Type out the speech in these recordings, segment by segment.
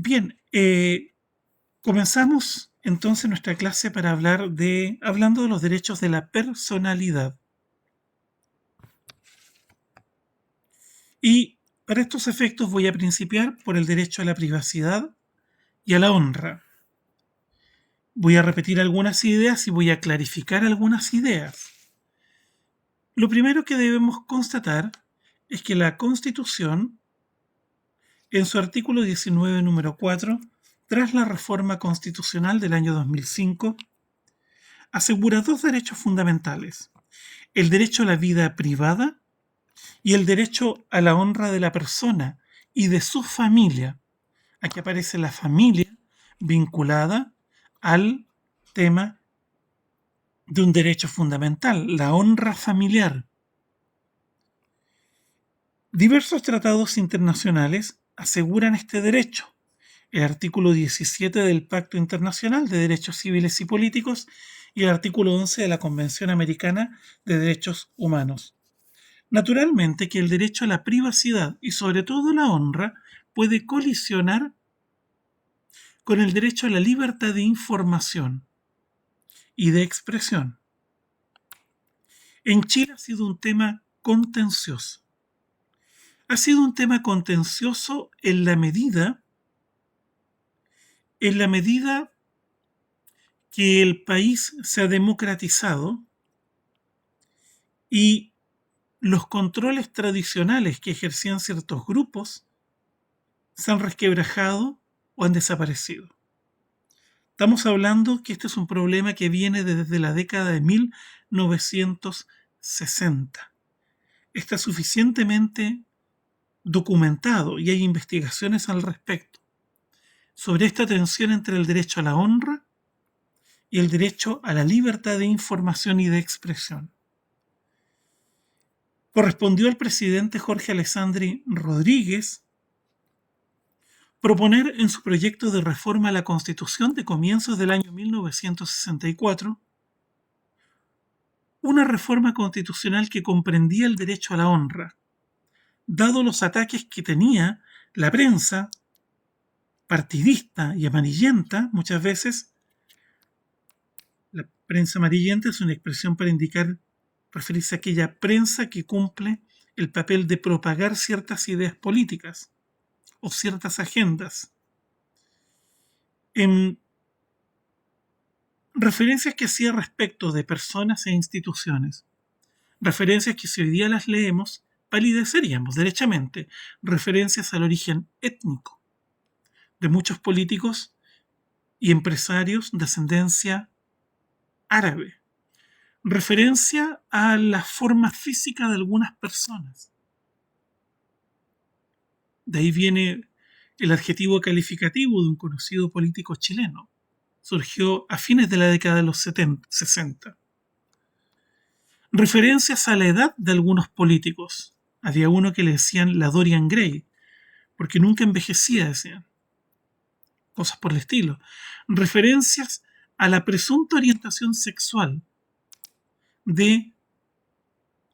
Bien, comenzamos entonces nuestra clase para hablando de los derechos de la personalidad. Y para estos efectos voy a principiar por el derecho a la privacidad y a la honra. Voy a repetir algunas ideas y voy a clarificar algunas ideas. Lo primero que debemos constatar es que la Constitución, en su artículo 19, número 4, tras la reforma constitucional del año 2005, asegura dos derechos fundamentales: el derecho a la vida privada y el derecho a la honra de la persona y de su familia. Aquí aparece la familia vinculada al tema de un derecho fundamental, la honra familiar. Diversos tratados internacionales aseguran este derecho. El artículo 17 del Pacto Internacional de Derechos Civiles y Políticos y el artículo 11 de la Convención Americana de Derechos Humanos. Naturalmente que el derecho a la privacidad y sobre todo la honra puede colisionar con el derecho a la libertad de información y de expresión. En Chile ha sido un tema contencioso. Ha sido un tema contencioso en la medida que el país se ha democratizado y los controles tradicionales que ejercían ciertos grupos se han resquebrajado o han desaparecido. Estamos hablando que este es un problema que viene desde la década de 1960. Está suficientemente documentado y hay investigaciones al respecto sobre esta tensión entre el derecho a la honra y el derecho a la libertad de información y de expresión. Correspondió al presidente Jorge Alessandri Rodríguez proponer en su proyecto de reforma a la Constitución de comienzos del año 1964 una reforma constitucional que comprendía el derecho a la honra, dado los ataques que tenía la prensa partidista y amarillenta. Muchas veces la prensa amarillenta es una expresión para referirse a aquella prensa que cumple el papel de propagar ciertas ideas políticas o ciertas agendas. En referencias que hacía respecto de personas e instituciones, referencias que si hoy día las leemos, palideceríamos derechamente, referencias al origen étnico de muchos políticos y empresarios de ascendencia árabe, referencia a la forma física de algunas personas. De ahí viene el adjetivo calificativo de un conocido político chileno. Surgió a fines de la década de los 60. Referencias a la edad de algunos políticos. Había uno que le decían la Dorian Gray, porque nunca envejecía, decían. Cosas por el estilo. Referencias a la presunta orientación sexual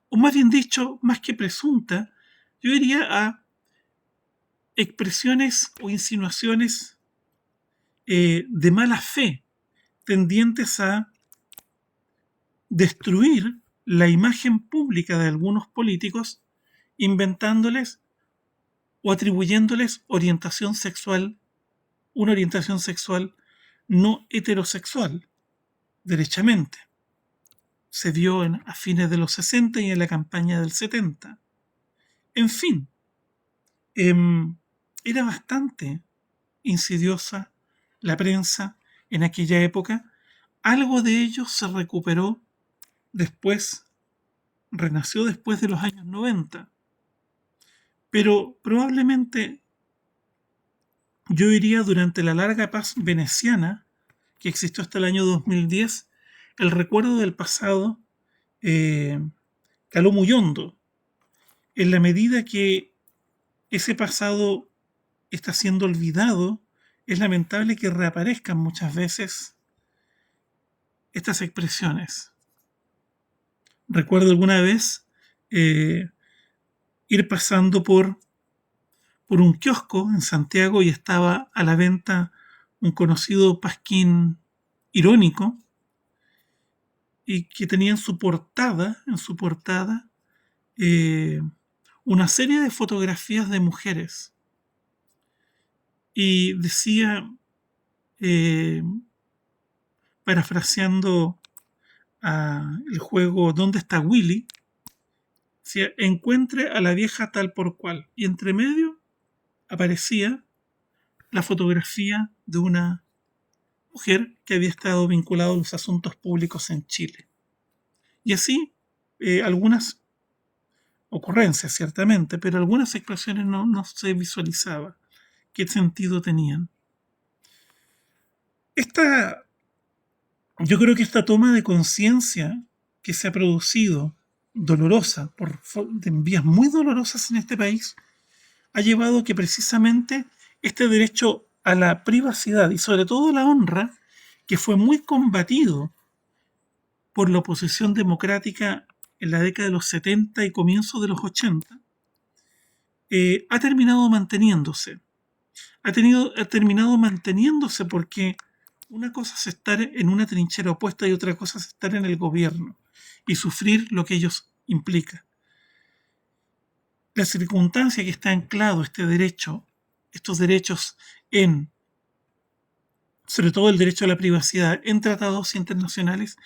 o más bien dicho, más que presunta, yo diría a expresiones o insinuaciones de mala fe, tendientes a destruir la imagen pública de algunos políticos, inventándoles o atribuyéndoles una orientación sexual no heterosexual, derechamente. Se dio a fines de los 60 y en la campaña del 70. En fin, era bastante insidiosa la prensa en aquella época. Algo de ello se recuperó después, renació después de los años 90. Pero probablemente, yo diría, durante la larga paz veneciana que existió hasta el año 2010, el recuerdo del pasado caló muy hondo. En la medida que ese pasado está siendo olvidado, es lamentable que reaparezcan muchas veces estas expresiones. Recuerdo alguna vez ir pasando por por un kiosco en Santiago y estaba a la venta un conocido pasquín irónico y que tenía en su portada, eh, una serie de fotografías de mujeres y decía, eh, parafraseando el juego ¿Dónde está Willy? Decía, encuentre a la vieja tal por cual. Y entre medio aparecía la fotografía de una mujer que había estado vinculada a los asuntos públicos en Chile. Y así, algunas ocurrencias, ciertamente, pero algunas expresiones no se visualizaba qué sentido tenían. Esta, yo creo que esta toma de conciencia que se ha producido, dolorosa, de vías muy dolorosas en este país, ha llevado a que precisamente este derecho a la privacidad y sobre todo a la honra, que fue muy combatido por la oposición democrática en la década de los 70 y comienzos de los 80, ha terminado manteniéndose. Ha terminado manteniéndose porque una cosa es estar en una trinchera opuesta y otra cosa es estar en el gobierno y sufrir lo que ellos implica. La circunstancia que está anclado este derecho, estos derechos en, sobre todo el derecho a la privacidad, en tratados internacionales,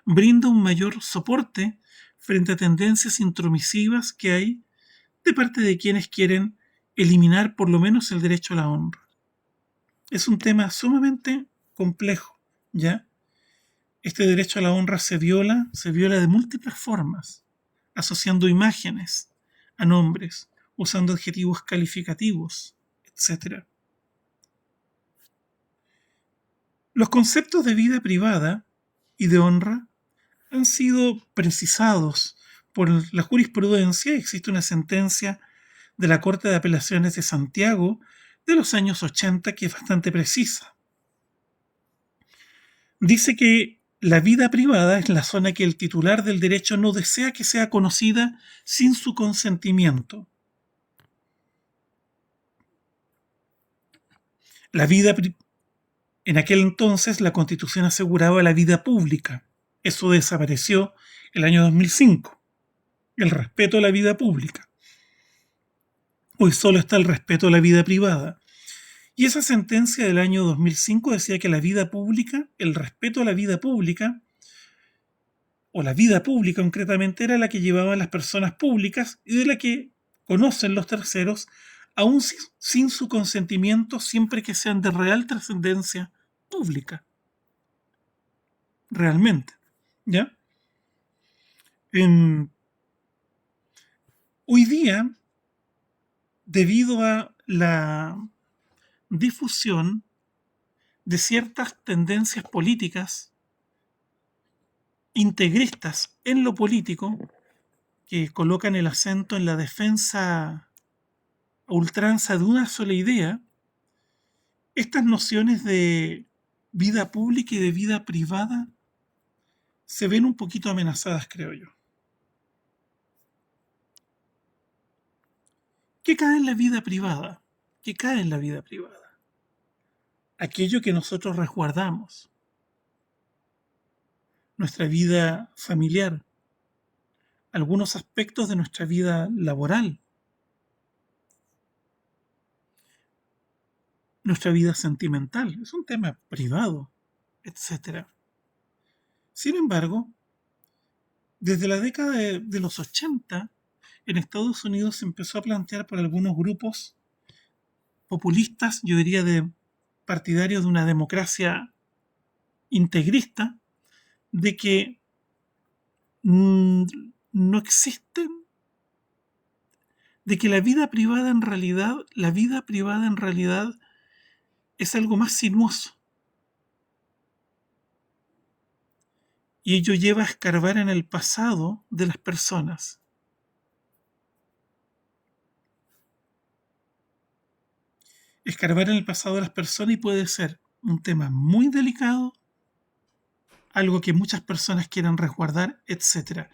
brinda un mayor soporte frente a tendencias intromisivas que hay de parte de quienes quieren eliminar por lo menos el derecho a la honra. Es un tema sumamente complejo, ¿ya? Este derecho a la honra se viola de múltiples formas, asociando imágenes a nombres, usando adjetivos calificativos, etc. Los conceptos de vida privada y de honra han sido precisados por la jurisprudencia. Existe una sentencia de la Corte de Apelaciones de Santiago de los años 80 que es bastante precisa. Dice que la vida privada es la zona que el titular del derecho no desea que sea conocida sin su consentimiento. La vida, en aquel entonces la Constitución aseguraba la vida pública. Eso desapareció el año 2005. El respeto a la vida pública. Hoy solo está el respeto a la vida privada. Y esa sentencia del año 2005 decía que la vida pública, el respeto a la vida pública, o la vida pública concretamente, era la que llevaban las personas públicas y de la que conocen los terceros, aún sin su consentimiento, siempre que sean de real trascendencia pública. Realmente. ¿Ya? Hoy día, debido a la difusión de ciertas tendencias políticas integristas en lo político, que colocan el acento en la defensa a ultranza de una sola idea, estas nociones de vida pública y de vida privada se ven un poquito amenazadas, creo yo. ¿Qué cae en la vida privada? ¿Qué cae en la vida privada? Aquello que nosotros resguardamos. Nuestra vida familiar, algunos aspectos de nuestra vida laboral, nuestra vida sentimental, es un tema privado, etc. Sin embargo, desde la década de los 80, en Estados Unidos se empezó a plantear por algunos grupos populistas, yo diría de partidarios de una democracia integrista, de que no existen, de que la vida privada en realidad es algo más sinuoso. Y ello lleva a escarbar en el pasado de las personas. Escarbar en el pasado de las personas y puede ser un tema muy delicado, algo que muchas personas quieren resguardar, etc.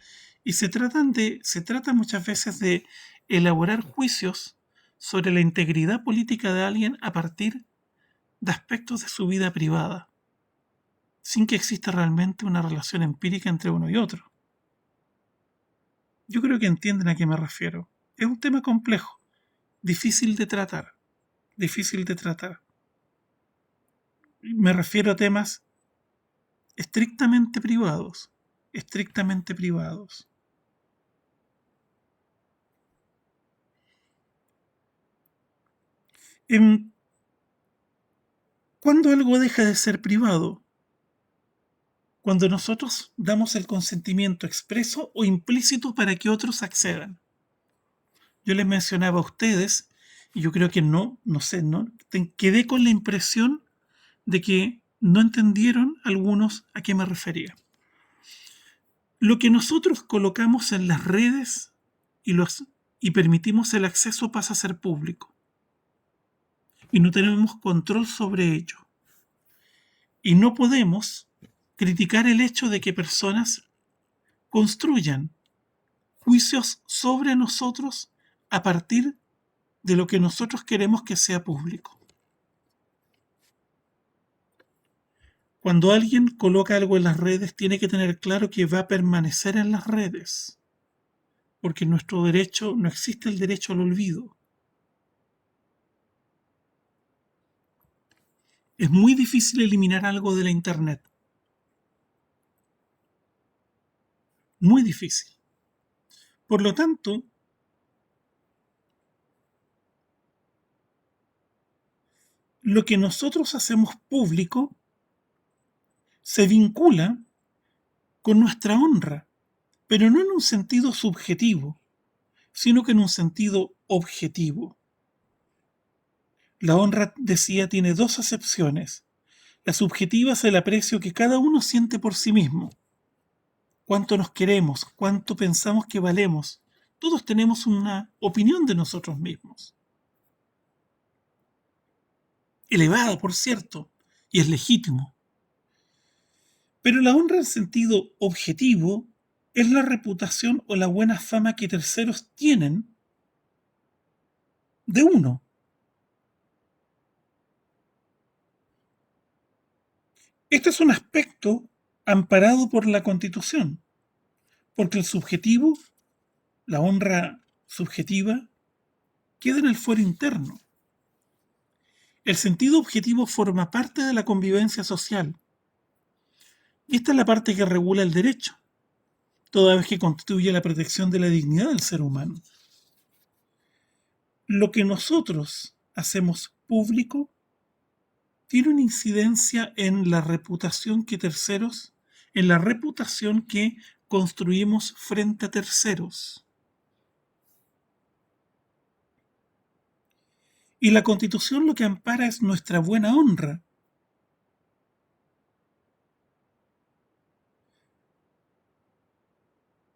Y se trata muchas veces de elaborar juicios sobre la integridad política de alguien a partir de aspectos de su vida privada, sin que exista realmente una relación empírica entre uno y otro. Yo creo que entienden a qué me refiero. Es un tema complejo, difícil de tratar, difícil de tratar. Me refiero a temas estrictamente privados, estrictamente privados. ¿Cuándo algo deja de ser privado? Cuando nosotros damos el consentimiento expreso o implícito para que otros accedan. Yo les mencionaba a ustedes, y yo creo que no sé, quedé con la impresión de que no entendieron algunos a qué me refería. Lo que nosotros colocamos en las redes y permitimos el acceso pasa a ser público. Y no tenemos control sobre ello. Y no podemos criticar el hecho de que personas construyan juicios sobre nosotros a partir de lo que nosotros queremos que sea público. Cuando alguien coloca algo en las redes, tiene que tener claro que va a permanecer en las redes, porque en nuestro derecho no existe el derecho al olvido. Es muy difícil eliminar algo de la Internet. Muy difícil. Por lo tanto, lo que nosotros hacemos público se vincula con nuestra honra, pero no en un sentido subjetivo, sino que en un sentido objetivo. La honra, decía, tiene dos acepciones. La subjetiva es el aprecio que cada uno siente por sí mismo. Cuánto nos queremos, cuánto pensamos que valemos. Todos tenemos una opinión de nosotros mismos. Elevada, por cierto, y es legítimo. Pero la honra en sentido objetivo es la reputación o la buena fama que terceros tienen de uno. Este es un aspecto amparado por la Constitución, porque el subjetivo, la honra subjetiva, queda en el fuero interno. El sentido objetivo forma parte de la convivencia social. Y esta es la parte que regula el derecho, toda vez que constituye la protección de la dignidad del ser humano. Lo que nosotros hacemos público tiene una incidencia en la reputación que terceros, en la reputación que construimos frente a terceros. Y la Constitución lo que ampara es nuestra buena honra.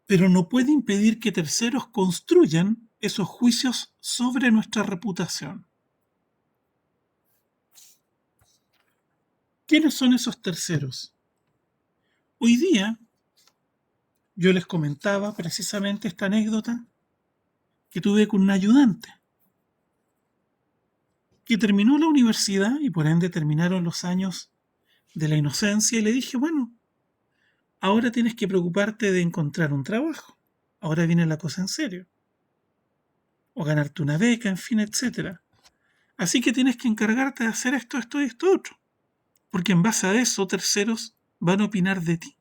Pero no puede impedir que terceros construyan esos juicios sobre nuestra reputación. ¿Quiénes son esos terceros? Hoy día, yo les comentaba precisamente esta anécdota que tuve con un ayudante que terminó la universidad y por ende terminaron los años de la inocencia y le dije, bueno, ahora tienes que preocuparte de encontrar un trabajo. Ahora viene la cosa en serio. O ganarte una beca, en fin, etcétera. Así que tienes que encargarte de hacer esto, esto y esto otro. Porque en base a eso terceros van a opinar de ti.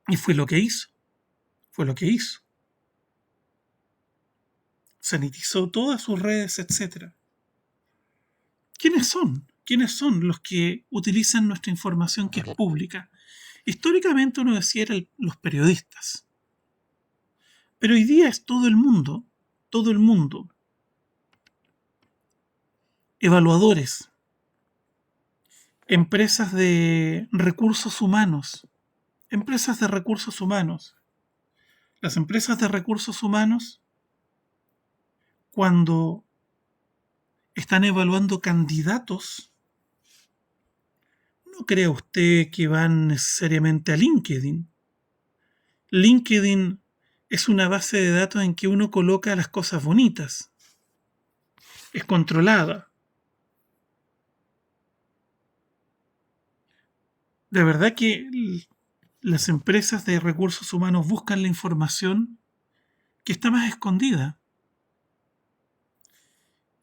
Y fue lo que hizo. Fue lo que hizo. Sanitizó todas sus redes, etcétera. ¿Quiénes son? ¿Quiénes son los que utilizan nuestra información que es pública? Históricamente uno decía eran los periodistas. Pero hoy día es todo el mundo. Todo el mundo. Evaluadores, empresas de recursos humanos, empresas de recursos humanos. Las empresas de recursos humanos, cuando están evaluando candidatos, no crea usted que van necesariamente a LinkedIn. LinkedIn es una base de datos en que uno coloca las cosas bonitas. es controlada. De verdad que las empresas de recursos humanos buscan la información que está más escondida.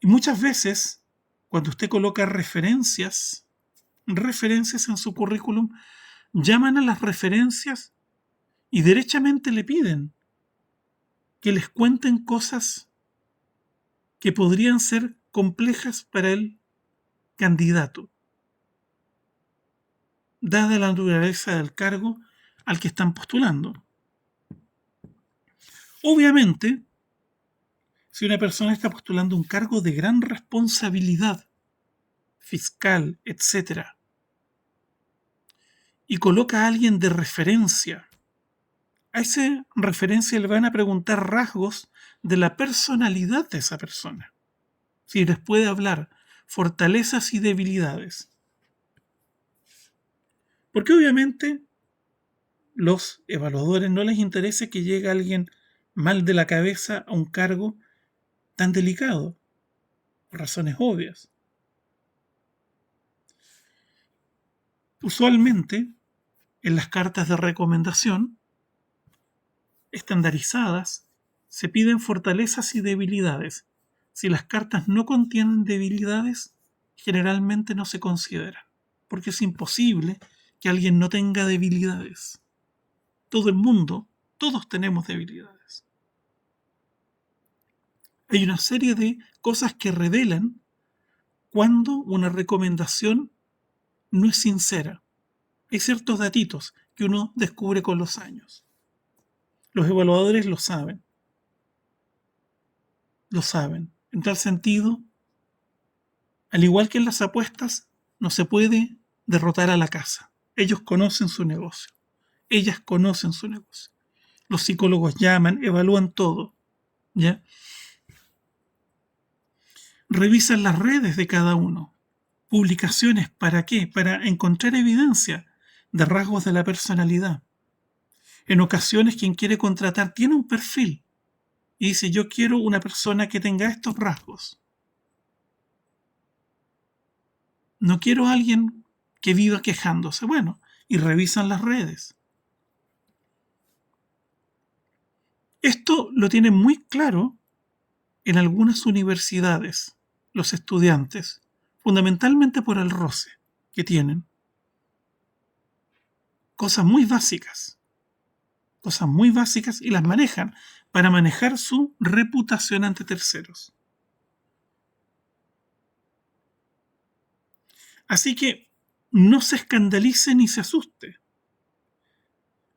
Y muchas veces, cuando usted coloca referencias en su currículum, llaman a las referencias y derechamente le piden que les cuenten cosas que podrían ser complejas para el candidato, dada la naturaleza del cargo al que están postulando. Obviamente, si una persona está postulando un cargo de gran responsabilidad fiscal, etcétera, y coloca a alguien de referencia, a esa referencia le van a preguntar rasgos de la personalidad de esa persona. Si les puede hablar fortalezas y debilidades. Porque obviamente los evaluadores no les interesa que llegue alguien mal de la cabeza a un cargo tan delicado, por razones obvias. Usualmente, en las cartas de recomendación estandarizadas, se piden fortalezas y debilidades. Si las cartas no contienen debilidades, generalmente no se consideran, porque es imposible que alguien no tenga debilidades. Todo el mundo, todos tenemos debilidades. Hay una serie de cosas que revelan cuando una recomendación no es sincera. Hay ciertos datitos que uno descubre con los años. Los evaluadores lo saben. Lo saben. En tal sentido, al igual que en las apuestas, no se puede derrotar a la casa. Ellos conocen su negocio. Ellas conocen su negocio. Los psicólogos llaman, evalúan todo. ¿Ya? Revisan las redes de cada uno. Publicaciones, ¿para qué? Para encontrar evidencia de rasgos de la personalidad. En ocasiones quien quiere contratar tiene un perfil y dice yo quiero una persona que tenga estos rasgos. No quiero a alguien que viva quejándose. Bueno, y revisan las redes. Esto lo tienen muy claro en algunas universidades, los estudiantes, fundamentalmente por el roce que tienen. Cosas muy básicas y las manejan para manejar su reputación ante terceros. Así que no se escandalice ni se asuste.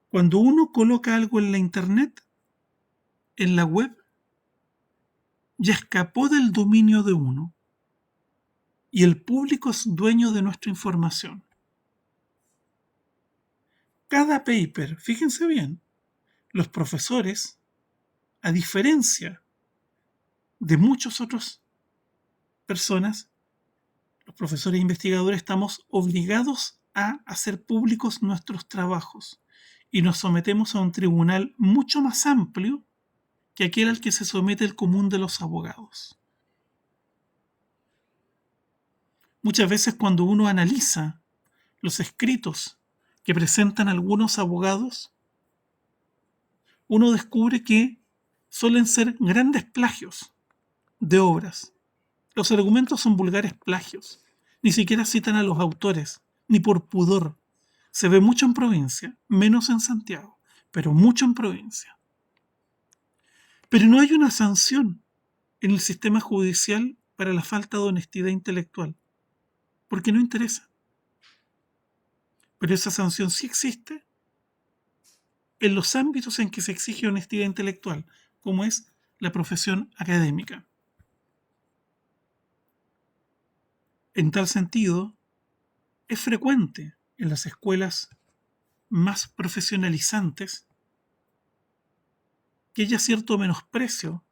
Cuando uno coloca algo en la internet, en la web, ya escapó del dominio de uno y el público es dueño de nuestra información. Cada paper, fíjense bien, los profesores, a diferencia de muchas otras personas, los profesores e investigadores estamos obligados a hacer públicos nuestros trabajos y nos sometemos a un tribunal mucho más amplio que aquel al que se somete el común de los abogados. Muchas veces cuando uno analiza los escritos que presentan algunos abogados, uno descubre que suelen ser grandes plagios de obras. Los argumentos son vulgares plagios. Ni siquiera citan a los autores, ni por pudor. Se ve mucho en provincia, menos en Santiago, pero mucho en provincia. Pero no hay una sanción en el sistema judicial para la falta de honestidad intelectual, porque no interesa. Pero esa sanción sí existe en los ámbitos en que se exige honestidad intelectual, como es la profesión académica. En tal sentido, es frecuente en las escuelas más profesionalizantes que haya cierto menosprecio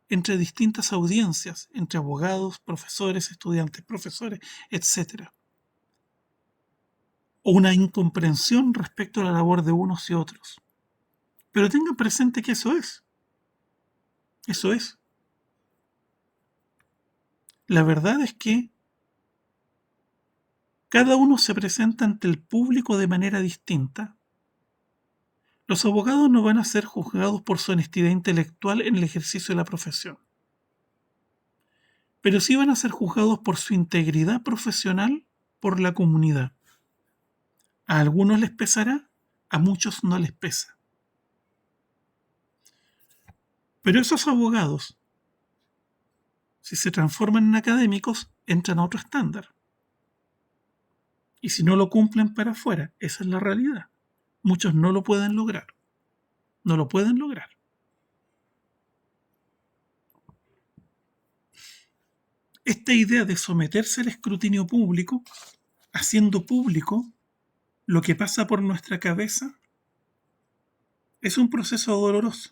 entre distintas audiencias, entre abogados, profesores, estudiantes, profesores, etc. O una incomprensión respecto a la labor de unos y otros. Pero tengan presente que eso es. Eso es. La verdad es que cada uno se presenta ante el público de manera distinta. Los abogados no van a ser juzgados por su honestidad intelectual en el ejercicio de la profesión, pero sí van a ser juzgados por su integridad profesional por la comunidad. A algunos les pesará, a muchos no les pesa. Pero esos abogados, si se transforman en académicos, entran a otro estándar. Y si no lo cumplen para afuera, esa es la realidad. Muchos no lo pueden lograr. No lo pueden lograr. Esta idea de someterse al escrutinio público, haciendo público lo que pasa por nuestra cabeza, es un proceso doloroso.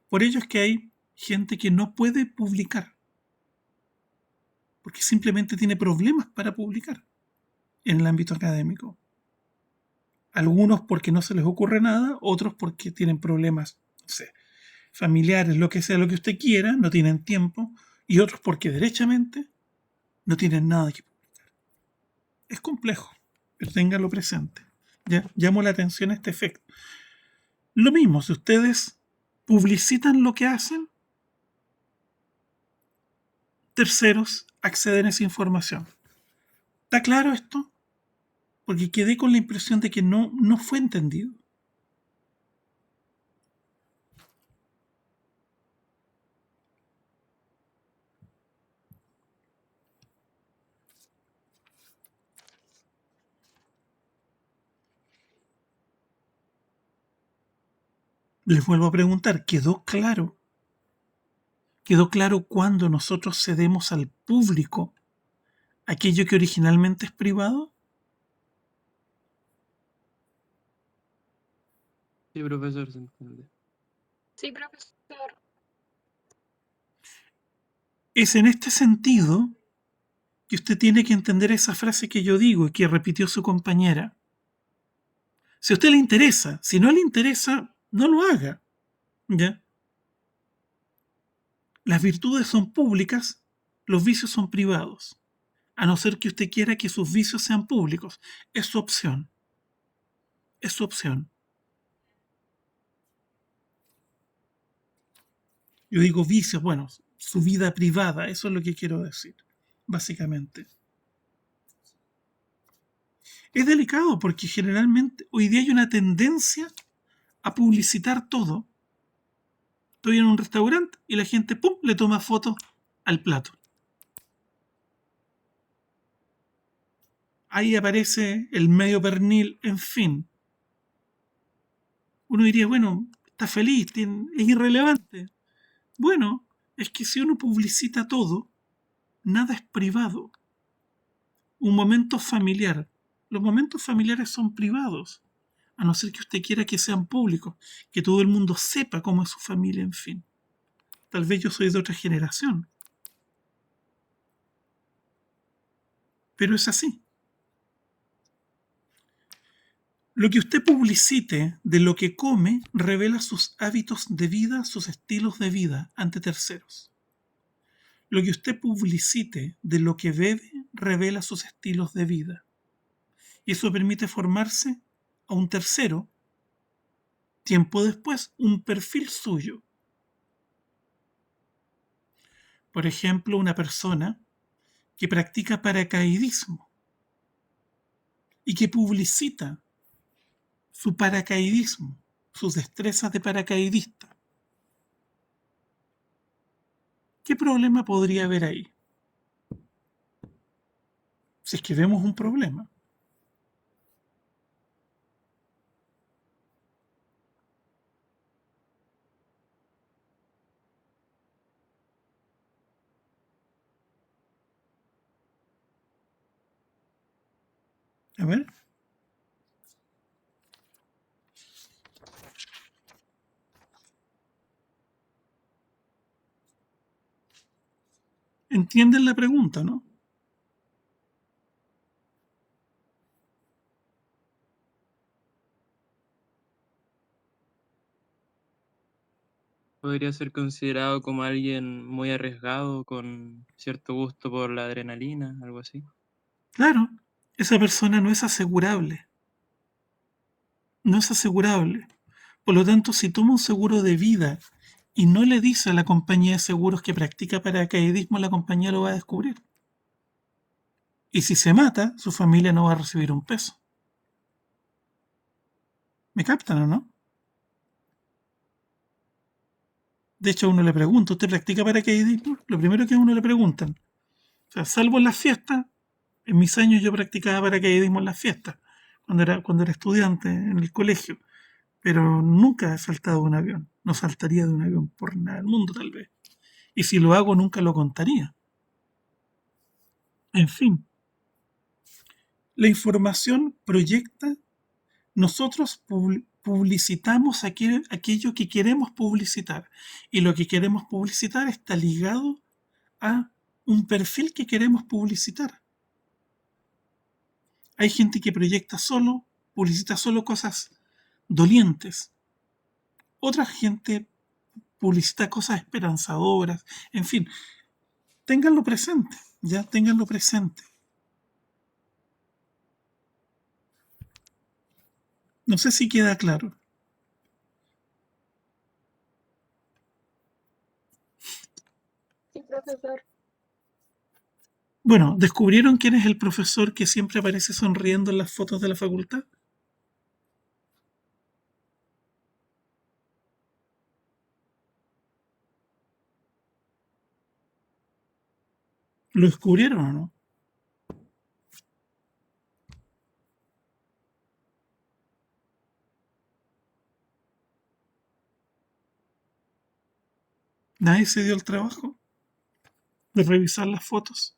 Por ello es que hay gente que no puede publicar, porque simplemente tiene problemas para publicar en el ámbito académico. Algunos porque no se les ocurre nada, otros porque tienen problemas, no sé, familiares, lo que sea, lo que usted quiera, no tienen tiempo, y otros porque derechamente no tienen nada que publicar. Es complejo, pero ténganlo presente. ¿Ya? Llamo la atención a este efecto. Lo mismo, si ustedes publicitan lo que hacen, terceros acceden a esa información. ¿Está claro esto? Porque quedé con la impresión de que no fue entendido. Les vuelvo a preguntar, ¿quedó claro? ¿Quedó claro cuando nosotros cedemos al público aquello que originalmente es privado? Sí, profesor, se entiende. Sí, profesor. Es en este sentido que usted tiene que entender esa frase que yo digo y que repitió su compañera. Si a usted le interesa, si no le interesa, no lo haga. ¿Ya? Las virtudes son públicas, los vicios son privados. A no ser que usted quiera que sus vicios sean públicos. Es su opción. Es su opción. Yo digo vicios, bueno, su vida privada, eso es lo que quiero decir, básicamente. Es delicado porque generalmente hoy día hay una tendencia a publicitar todo. Estoy en un restaurante y la gente, ¡pum!, le toma fotos al plato. Ahí aparece el medio pernil, en fin. Uno diría, bueno, está feliz, es irrelevante. Bueno, es que si uno publicita todo, nada es privado. Un momento familiar. Los momentos familiares son privados, a no ser que usted quiera que sean públicos, que todo el mundo sepa cómo es su familia, en fin. Tal vez yo soy de otra generación, pero es así. Lo que usted publicite de lo que come revela sus hábitos de vida, sus estilos de vida ante terceros. Lo que usted publicite de lo que bebe revela sus estilos de vida. Y eso permite formarse a un tercero, tiempo después, un perfil suyo. Por ejemplo, una persona que practica paracaidismo y que publicita su paracaidismo, sus destrezas de paracaidista. ¿Qué problema podría haber ahí? Si es que vemos un problema. A ver. ¿Entienden la pregunta, no? Podría ser considerado como alguien muy arriesgado, con cierto gusto por la adrenalina, algo así. Claro, esa persona no es asegurable. No es asegurable. Por lo tanto, si toma un seguro de vida y no le dice a la compañía de seguros que practica paracaidismo, la compañía lo va a descubrir. Y si se mata, su familia no va a recibir un peso. ¿Me captan o no? De hecho, a uno le pregunta, ¿usted practica paracaidismo? Lo primero que a uno le preguntan. O sea, salvo en las fiestas, en mis años yo practicaba paracaidismo en las fiestas, cuando era estudiante en el colegio, pero nunca he saltado de un avión. No saltaría de un avión por nada del mundo, tal vez. Y si lo hago, nunca lo contaría. En fin, la información proyecta, nosotros publicitamos aquello que queremos publicitar. Y lo que queremos publicitar está ligado a un perfil que queremos publicitar. Hay gente que proyecta solo, publicita solo cosas dolientes. Otra gente publicita cosas esperanzadoras. En fin, ténganlo presente, ya ténganlo presente. No sé si queda claro. Sí, profesor. Bueno, ¿descubrieron quién es el profesor que siempre aparece sonriendo en las fotos de la facultad? ¿Lo descubrieron o no? Nadie se dio el trabajo de revisar las fotos.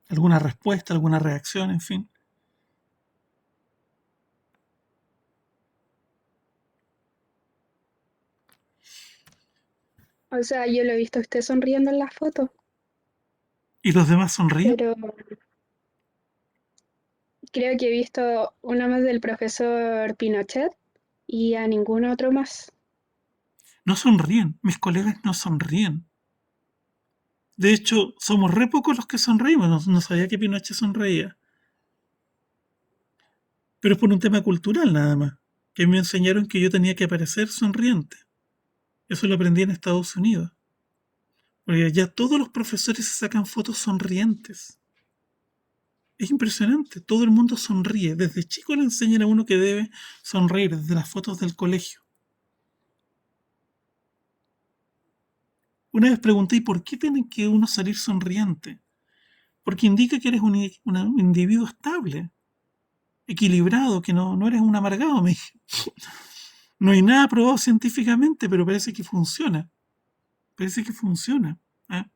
¿Alguna respuesta, alguna reacción, en fin? O sea, yo lo he visto a usted sonriendo en las fotos, ¿Y los demás sonríen? pero creo que he visto una más del profesor Pinochet y a ningún otro más. No sonríen, mis colegas no sonríen. De hecho, somos re pocos los que sonreímos, no sabía que Pinochet sonreía. Pero es por un tema cultural nada más, que me enseñaron que yo tenía que parecer sonriente. Eso lo aprendí en Estados Unidos. Porque allá todos los profesores se sacan fotos sonrientes. Es impresionante, todo el mundo sonríe. Desde chico le enseñan a uno que debe sonreír, desde las fotos del colegio. Una vez pregunté, ¿y por qué tiene que uno salir sonriente? Porque indica que eres un individuo estable, equilibrado, que no eres un amargado, me dije. No hay nada probado científicamente, pero parece que funciona. Parece que funciona. ¿Ah?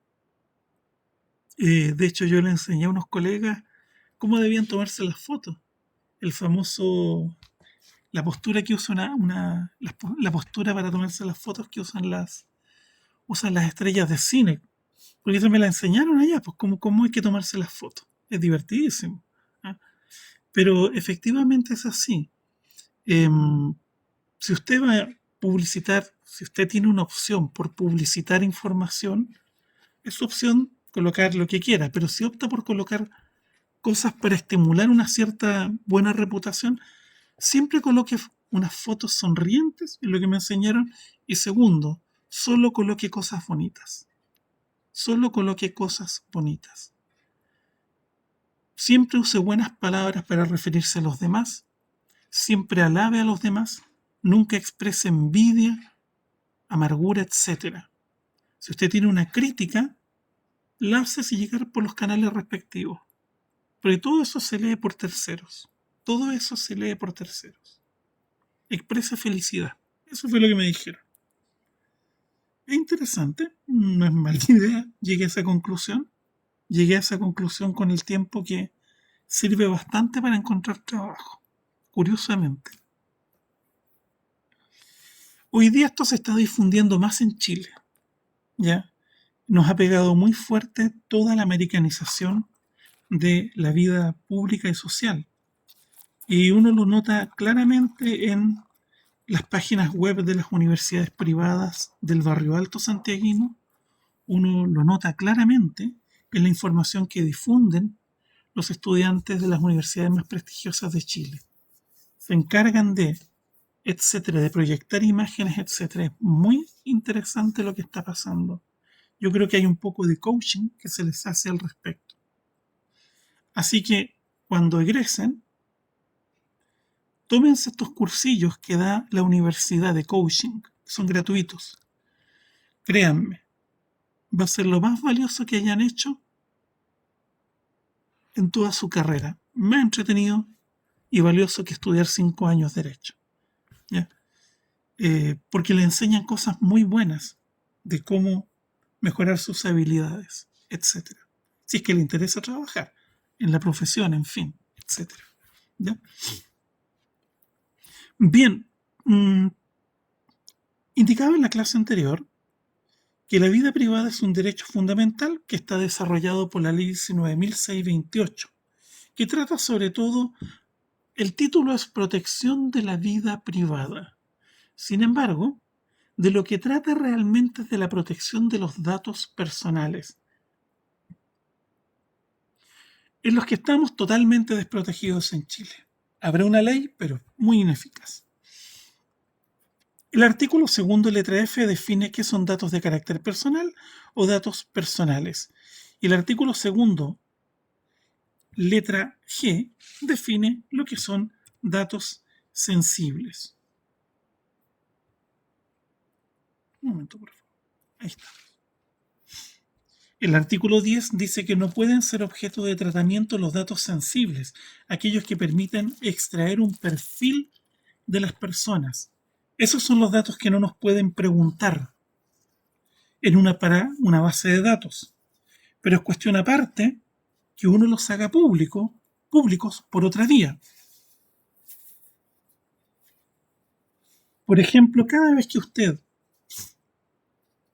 De hecho, yo le enseñé a unos colegas cómo debían tomarse las fotos. El famoso, la postura que usa la postura para tomarse las fotos que usan las estrellas de cine. Porque eso me la enseñaron allá, pues cómo hay que tomarse las fotos. Es divertidísimo. ¿Ah? Pero efectivamente es así. Em, si usted va a publicitar, si usted tiene una opción por publicitar información, es su opción colocar lo que quiera, pero si opta por colocar cosas para estimular una cierta buena reputación, siempre coloque unas fotos sonrientes, es lo que me enseñaron, y segundo, solo coloque cosas bonitas. Solo coloque cosas bonitas. Siempre use buenas palabras para referirse a los demás, siempre alabe a los demás, nunca exprese envidia, amargura, etcétera. Si usted tiene una crítica, la hace llegar por los canales respectivos. Porque todo eso se lee por terceros. Todo eso se lee por terceros. Expresa felicidad. Eso fue lo que me dijeron. Es interesante, no es mala idea. Llegué a esa conclusión. Llegué a esa conclusión con el tiempo que sirve bastante para encontrar trabajo. Curiosamente. Hoy día esto se está difundiendo más en Chile. ¿Ya? Nos ha pegado muy fuerte toda la americanización, de la vida pública y social. Y uno lo nota claramente en las páginas web de las universidades privadas del barrio alto santiaguino. Uno lo nota claramente en la información que difunden los estudiantes de las universidades más prestigiosas de Chile. Se encargan de, etcétera, de proyectar imágenes, etcétera. Es muy interesante lo que está pasando. Yo creo que hay un poco de coaching que se les hace al respecto. Así que cuando egresen, tómense estos cursillos que da la universidad de coaching. Son gratuitos. Créanme, va a ser lo más valioso que hayan hecho en toda su carrera. Más entretenido y valioso que estudiar 5 años de derecho. ¿Ya? Porque le enseñan cosas muy buenas de cómo mejorar sus habilidades, etcétera. Si es que le interesa trabajar en la profesión, en fin, etcétera. ¿Ya? Bien, indicaba en la clase anterior que la vida privada es un derecho fundamental que está desarrollado por la Ley 19.628, que trata sobre todo, el título es Protección de la vida privada. Sin embargo, de lo que trata realmente es de la protección de los datos personales, en los que estamos totalmente desprotegidos en Chile. Habrá una ley, pero muy ineficaz. El artículo segundo, letra F, define qué son datos de carácter personal o datos personales. Y el artículo segundo, letra G, define lo que son datos sensibles. Un momento, por favor. Ahí está. El artículo 10 dice que no pueden ser objeto de tratamiento los datos sensibles, aquellos que permiten extraer un perfil de las personas. Esos son los datos que no nos pueden preguntar para una base de datos. Pero es cuestión aparte que uno los haga públicos por otra vía. Por ejemplo, cada vez que usted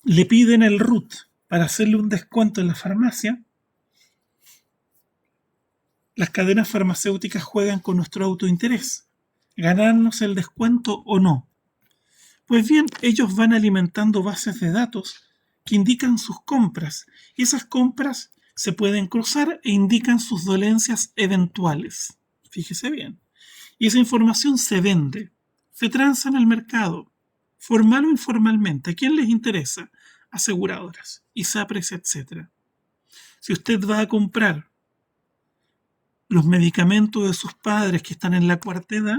le piden el RUT para hacerle un descuento en la farmacia, las cadenas farmacéuticas juegan con nuestro autointerés, ganarnos el descuento o no. Pues bien, ellos van alimentando bases de datos que indican sus compras, y esas compras se pueden cruzar e indican sus dolencias eventuales. Fíjese bien. Y esa información se vende, se transa en el mercado, formal o informalmente. ¿A quién les interesa? Aseguradoras, ISAPRES, etc. Si usted va a comprar los medicamentos de sus padres que están en la cuarta edad,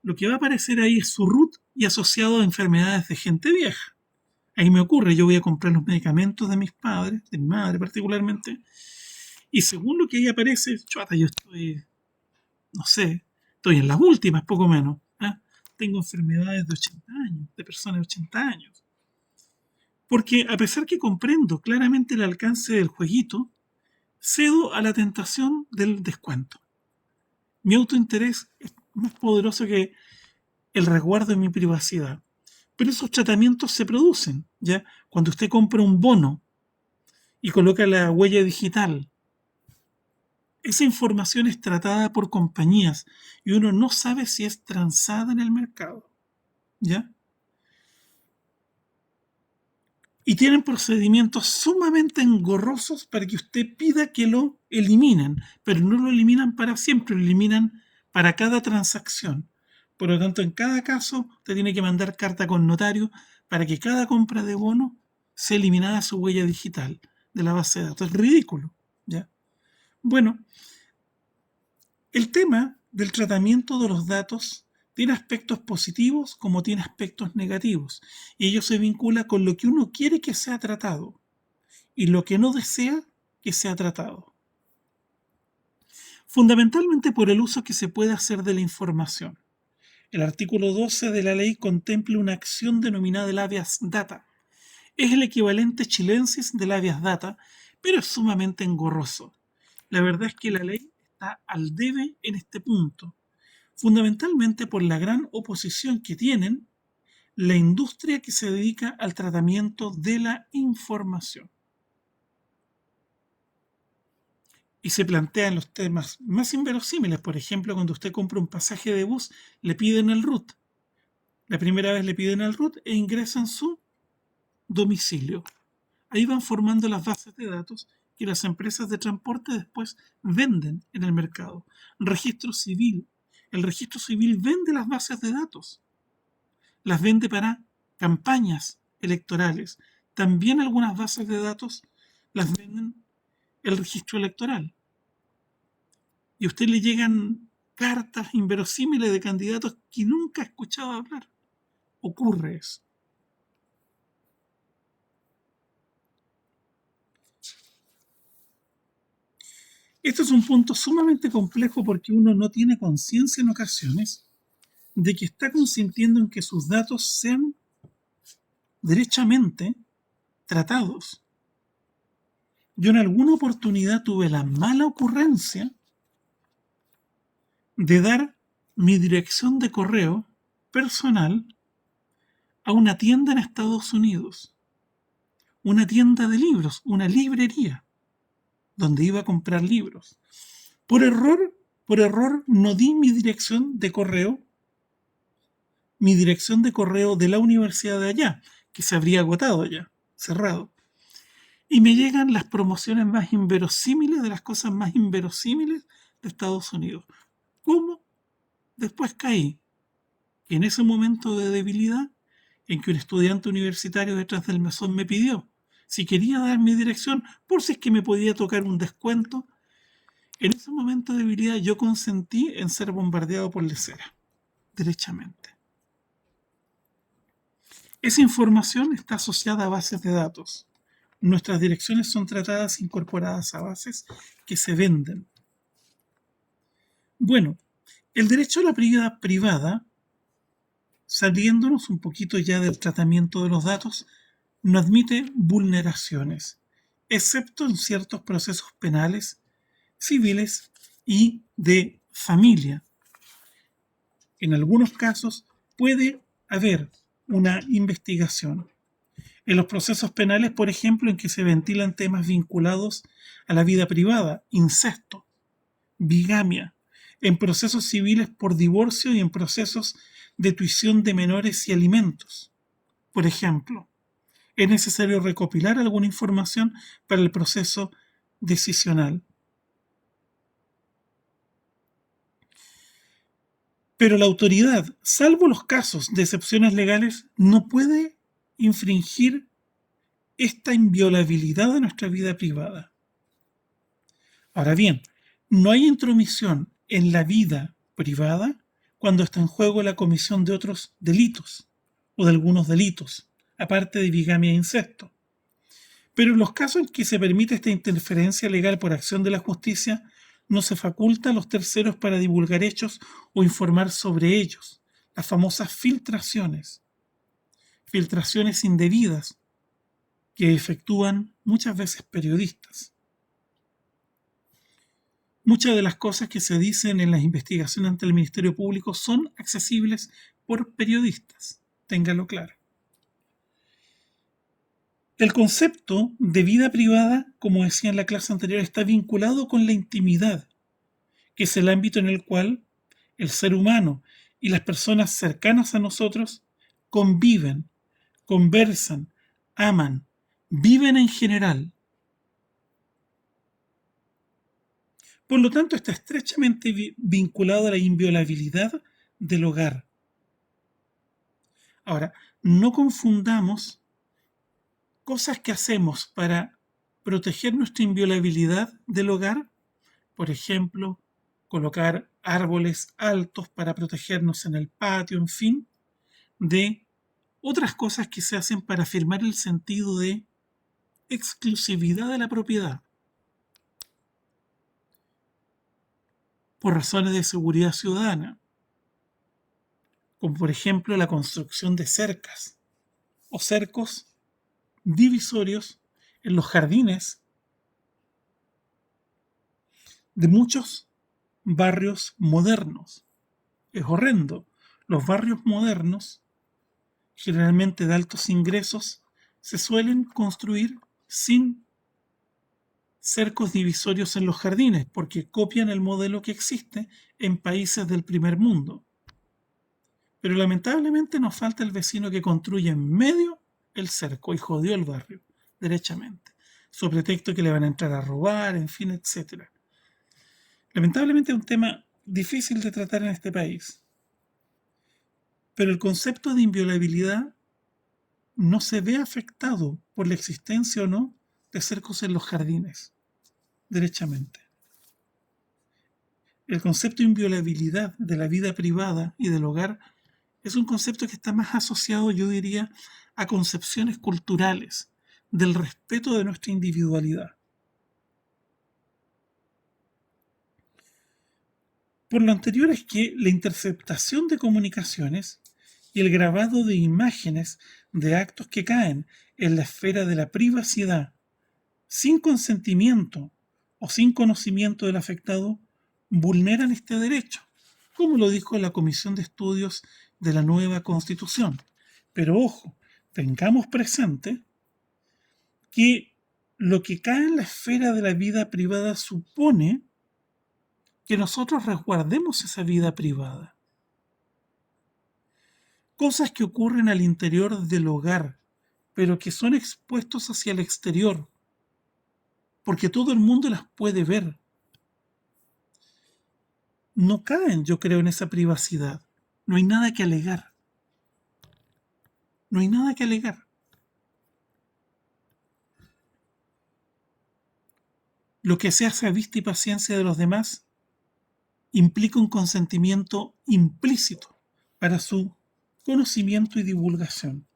lo que va a aparecer ahí es su RUT y asociado a enfermedades de gente vieja. Ahí me ocurre, yo voy a comprar los medicamentos de mis padres, de mi madre particularmente, y según lo que ahí aparece, chuata, yo estoy, no sé, estoy en las últimas, poco menos. ¿Ah? Tengo enfermedades de 80 años, de personas de 80 años. Porque a pesar que comprendo claramente el alcance del jueguito, cedo a la tentación del descuento. Mi autointerés es más poderoso que el resguardo de mi privacidad. Pero esos tratamientos se producen, ¿ya? Cuando usted compra un bono y coloca la huella digital, esa información es tratada por compañías y uno no sabe si es transada en el mercado, ¿ya? Y tienen procedimientos sumamente engorrosos para que usted pida que lo eliminen, pero no lo eliminan para siempre, lo eliminan para cada transacción. Por lo tanto, en cada caso, usted tiene que mandar carta con notario para que cada compra de bono sea eliminada su huella digital de la base de datos. Es ridículo, ¿ya? Bueno, el tema del tratamiento de los datos tiene aspectos positivos como tiene aspectos negativos, y ello se vincula con lo que uno quiere que sea tratado y lo que no desea que sea tratado. Fundamentalmente por el uso que se puede hacer de la información. El artículo 12 de la ley contempla una acción denominada el habeas data. Es el equivalente chilensis del habeas data, pero es sumamente engorroso. La verdad es que la ley está al debe en este punto, fundamentalmente por la gran oposición que tienen la industria que se dedica al tratamiento de la información. y se plantean los temas más inverosímiles. Por ejemplo, cuando usted compra un pasaje de bus, le piden el RUT. La primera vez le piden el RUT e ingresan su domicilio. Ahí van formando las bases de datos que las empresas de transporte después venden en el mercado. Registro civil. El registro civil vende las bases de datos. Las vende para campañas electorales. También algunas bases de datos las venden el registro electoral. Y a usted le llegan cartas inverosímiles de candidatos que nunca ha escuchado hablar. Ocurre eso. Esto es un punto sumamente complejo porque uno no tiene conciencia en ocasiones de que está consintiendo en que sus datos sean derechamente tratados. Yo en alguna oportunidad tuve la mala ocurrencia de dar mi dirección de correo personal a una tienda en Estados Unidos, una tienda de libros, una librería, donde iba a comprar libros. Por error no di mi dirección de correo de la universidad de allá, que se habría agotado ya, cerrado. Y me llegan las promociones más inverosímiles de las cosas más inverosímiles de Estados Unidos. ¿Cómo? Después caí en ese momento de debilidad en que un estudiante universitario detrás del mesón me pidió si quería dar mi dirección por si es que me podía tocar un descuento. En ese momento de debilidad yo consentí en ser bombardeado por lesera, derechamente. Esa información está asociada a bases de datos. Nuestras direcciones son tratadas incorporadas a bases que se venden. Bueno, el derecho a la vida privada, saliéndonos un poquito ya del tratamiento de los datos, no admite vulneraciones, excepto en ciertos procesos penales, civiles y de familia. En algunos casos puede haber una investigación. En los procesos penales, por ejemplo, en que se ventilan temas vinculados a la vida privada, incesto, bigamia, en procesos civiles por divorcio y en procesos de tuición de menores y alimentos. Por ejemplo, es necesario recopilar alguna información para el proceso decisional. Pero la autoridad, salvo los casos de excepciones legales, no puede infringir esta inviolabilidad de nuestra vida privada. Ahora bien, no hay intromisión en la vida privada cuando está en juego la comisión de otros delitos o de algunos delitos, aparte de bigamia e incesto. Pero en los casos en que se permite esta interferencia legal por acción de la justicia, no se faculta a los terceros para divulgar hechos o informar sobre ellos, las famosas filtraciones indebidas que efectúan muchas veces periodistas. Muchas de las cosas que se dicen en las investigaciones ante el Ministerio Público son accesibles por periodistas, téngalo claro. El concepto de vida privada, como decía en la clase anterior, está vinculado con la intimidad, que es el ámbito en el cual el ser humano y las personas cercanas a nosotros conviven, conversan, aman, viven en general. Por lo tanto, está estrechamente vinculado a la inviolabilidad del hogar. Ahora, no confundamos cosas que hacemos para proteger nuestra inviolabilidad del hogar, por ejemplo, colocar árboles altos para protegernos en el patio, en fin, de otras cosas que se hacen para afirmar el sentido de exclusividad de la propiedad, por razones de seguridad ciudadana, como por ejemplo la construcción de cercas o cercos divisorios en los jardines de muchos barrios modernos. Es horrendo. Los barrios modernos, generalmente de altos ingresos, se suelen construir sin cercos divisorios en los jardines, porque copian el modelo que existe en países del primer mundo. Pero lamentablemente nos falta el vecino que construye en medio el cerco y jodió el barrio, derechamente, sobre pretexto que le van a entrar a robar, en fin, etcétera. Lamentablemente es un tema difícil de tratar en este país. Pero el concepto de inviolabilidad no se ve afectado por la existencia o no de cercos en los jardines, derechamente. El concepto de inviolabilidad de la vida privada y del hogar es un concepto que está más asociado, yo diría, a concepciones culturales del respeto de nuestra individualidad. Por lo anterior es que la interceptación de comunicaciones y el grabado de imágenes de actos que caen en la esfera de la privacidad sin consentimiento o sin conocimiento del afectado vulneran este derecho, como lo dijo la Comisión de Estudios de la nueva Constitución. Pero ojo, tengamos presente que lo que cae en la esfera de la vida privada supone que nosotros resguardemos esa vida privada. Cosas que ocurren al interior del hogar, pero que son expuestos hacia el exterior, porque todo el mundo las puede ver. No caen, yo creo, en esa privacidad. No hay nada que alegar. No hay nada que alegar. Lo que se hace a vista y paciencia de los demás implica un consentimiento implícito para su conocimiento y divulgación.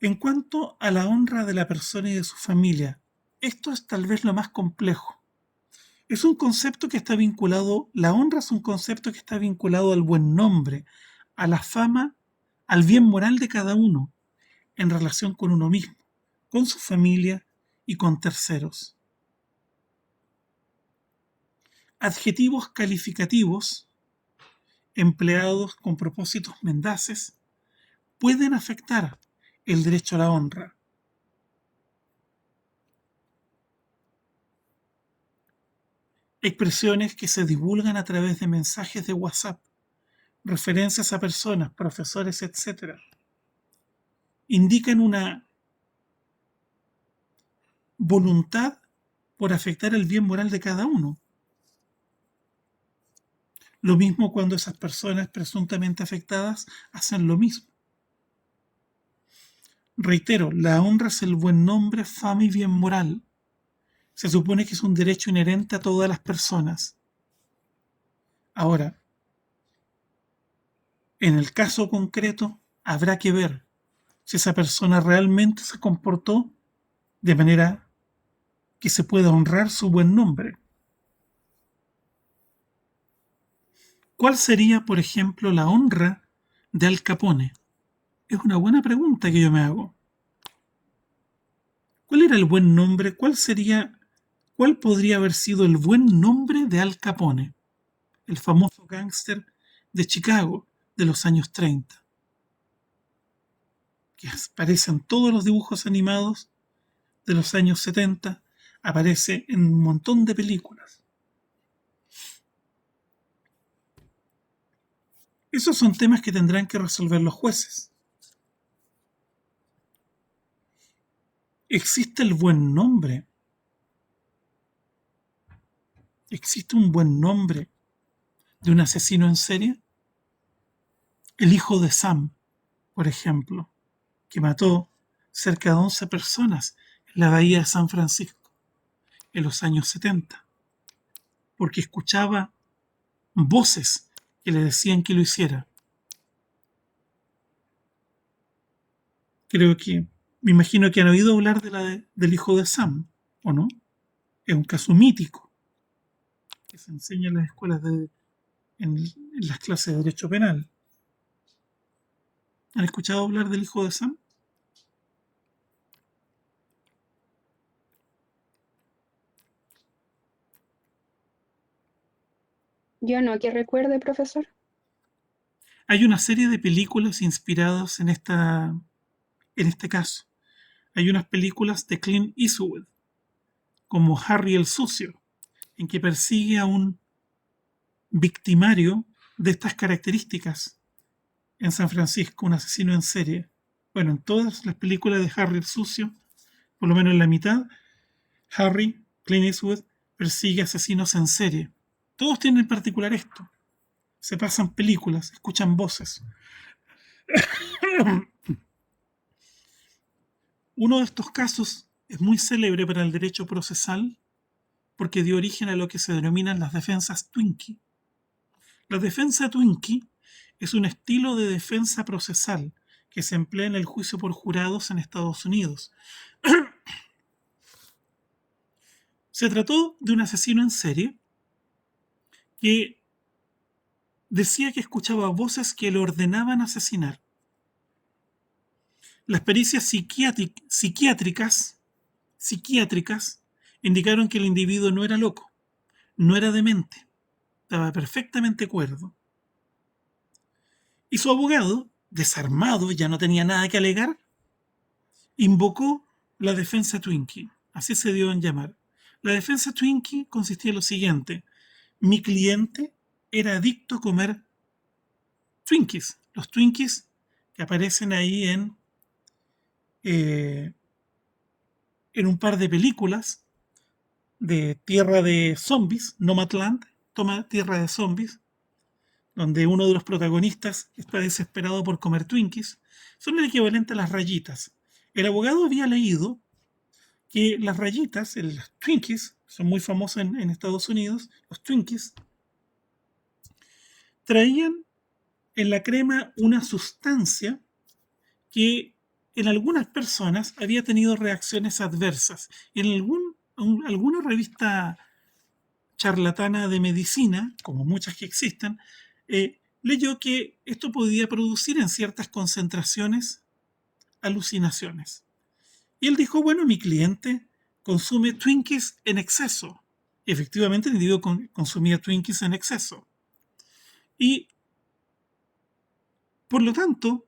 En cuanto a la honra de la persona y de su familia, esto es tal vez lo más complejo. Es un concepto que está vinculado, la honra es un concepto que está vinculado al buen nombre, a la fama, al bien moral de cada uno, en relación con uno mismo, con su familia y con terceros. Adjetivos calificativos empleados con propósitos mendaces pueden afectar el derecho a la honra. Expresiones que se divulgan a través de mensajes de WhatsApp, referencias a personas, profesores, etc., indican una voluntad por afectar el bien moral de cada uno. Lo mismo cuando esas personas presuntamente afectadas hacen lo mismo. Reitero, la honra es el buen nombre, fama y bien moral. Se supone que es un derecho inherente a todas las personas. Ahora, en el caso concreto, habrá que ver si esa persona realmente se comportó de manera que se pueda honrar su buen nombre. ¿Cuál sería, por ejemplo, la honra de Al Capone? Es una buena pregunta que yo me hago. ¿Cuál era el buen nombre? ¿Cuál podría haber sido el buen nombre de Al Capone, el famoso gángster de Chicago de los años 30, que aparece en todos los dibujos animados de los años 70, aparece en un montón de películas? Esos son temas que tendrán que resolver los jueces. ¿Existe el buen nombre? ¿Existe un buen nombre de un asesino en serie? El hijo de Sam, por ejemplo, que mató cerca de 11 personas en la bahía de San Francisco en los años 70, porque escuchaba voces que le decían que lo hiciera. Me imagino que han oído hablar del hijo de Sam, ¿o no? Es un caso mítico que se enseña en las escuelas en las clases de Derecho Penal. ¿Han escuchado hablar del hijo de Sam? Yo no, que recuerde, profesor. Hay una serie de películas inspiradas en este caso. Hay unas películas de Clint Eastwood, como Harry el Sucio, en que persigue a un victimario de estas características en San Francisco, un asesino en serie. Bueno, en todas las películas de Harry el Sucio, por lo menos en la mitad, Harry, Clint Eastwood, persigue asesinos en serie. Todos tienen en particular esto. Se pasan películas, escuchan voces. Uno de estos casos es muy célebre para el derecho procesal porque dio origen a lo que se denominan las defensas Twinkie. La defensa Twinkie es un estilo de defensa procesal que se emplea en el juicio por jurados en Estados Unidos. Se trató de un asesino en serie que decía que escuchaba voces que le ordenaban asesinar. Las pericias psiquiátricas indicaron que el individuo no era loco, no era demente, estaba perfectamente cuerdo. Y su abogado, desarmado, ya no tenía nada que alegar, invocó la defensa Twinkie. Así se dio en llamar. La defensa Twinkie consistía en lo siguiente. Mi cliente era adicto a comer Twinkies. Los Twinkies que aparecen ahí en un par de películas de Tierra de Zombies, Nomadland, Tierra de Zombies, donde uno de los protagonistas está desesperado por comer Twinkies, son el equivalente a las rayitas. El abogado había leído que las rayitas, los Twinkies, son muy famosos en Estados Unidos, los Twinkies, traían en la crema una sustancia que en algunas personas había tenido reacciones adversas. En alguna revista charlatana de medicina, como muchas que existen, leyó que esto podía producir en ciertas concentraciones alucinaciones. Y él dijo, bueno, mi cliente consume Twinkies en exceso. Efectivamente, el individuo consumía Twinkies en exceso. Y, por lo tanto,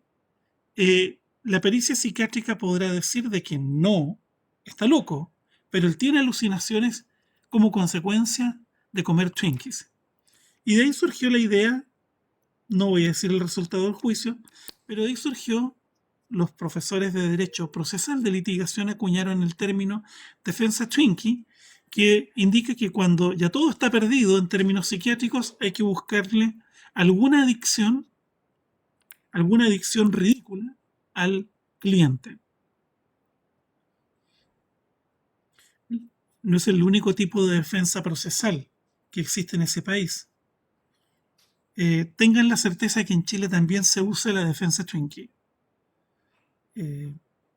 la pericia psiquiátrica podrá decir de que no está loco, pero él tiene alucinaciones como consecuencia de comer Twinkies. Y de ahí surgió la idea, no voy a decir el resultado del juicio, pero de ahí surgió, los profesores de Derecho Procesal de Litigación acuñaron el término defensa Twinkie, que indica que cuando ya todo está perdido en términos psiquiátricos hay que buscarle alguna adicción ridícula al cliente. No es el único tipo de defensa procesal que existe en ese país. Tengan la certeza que en Chile también se usa la defensa Twinkie.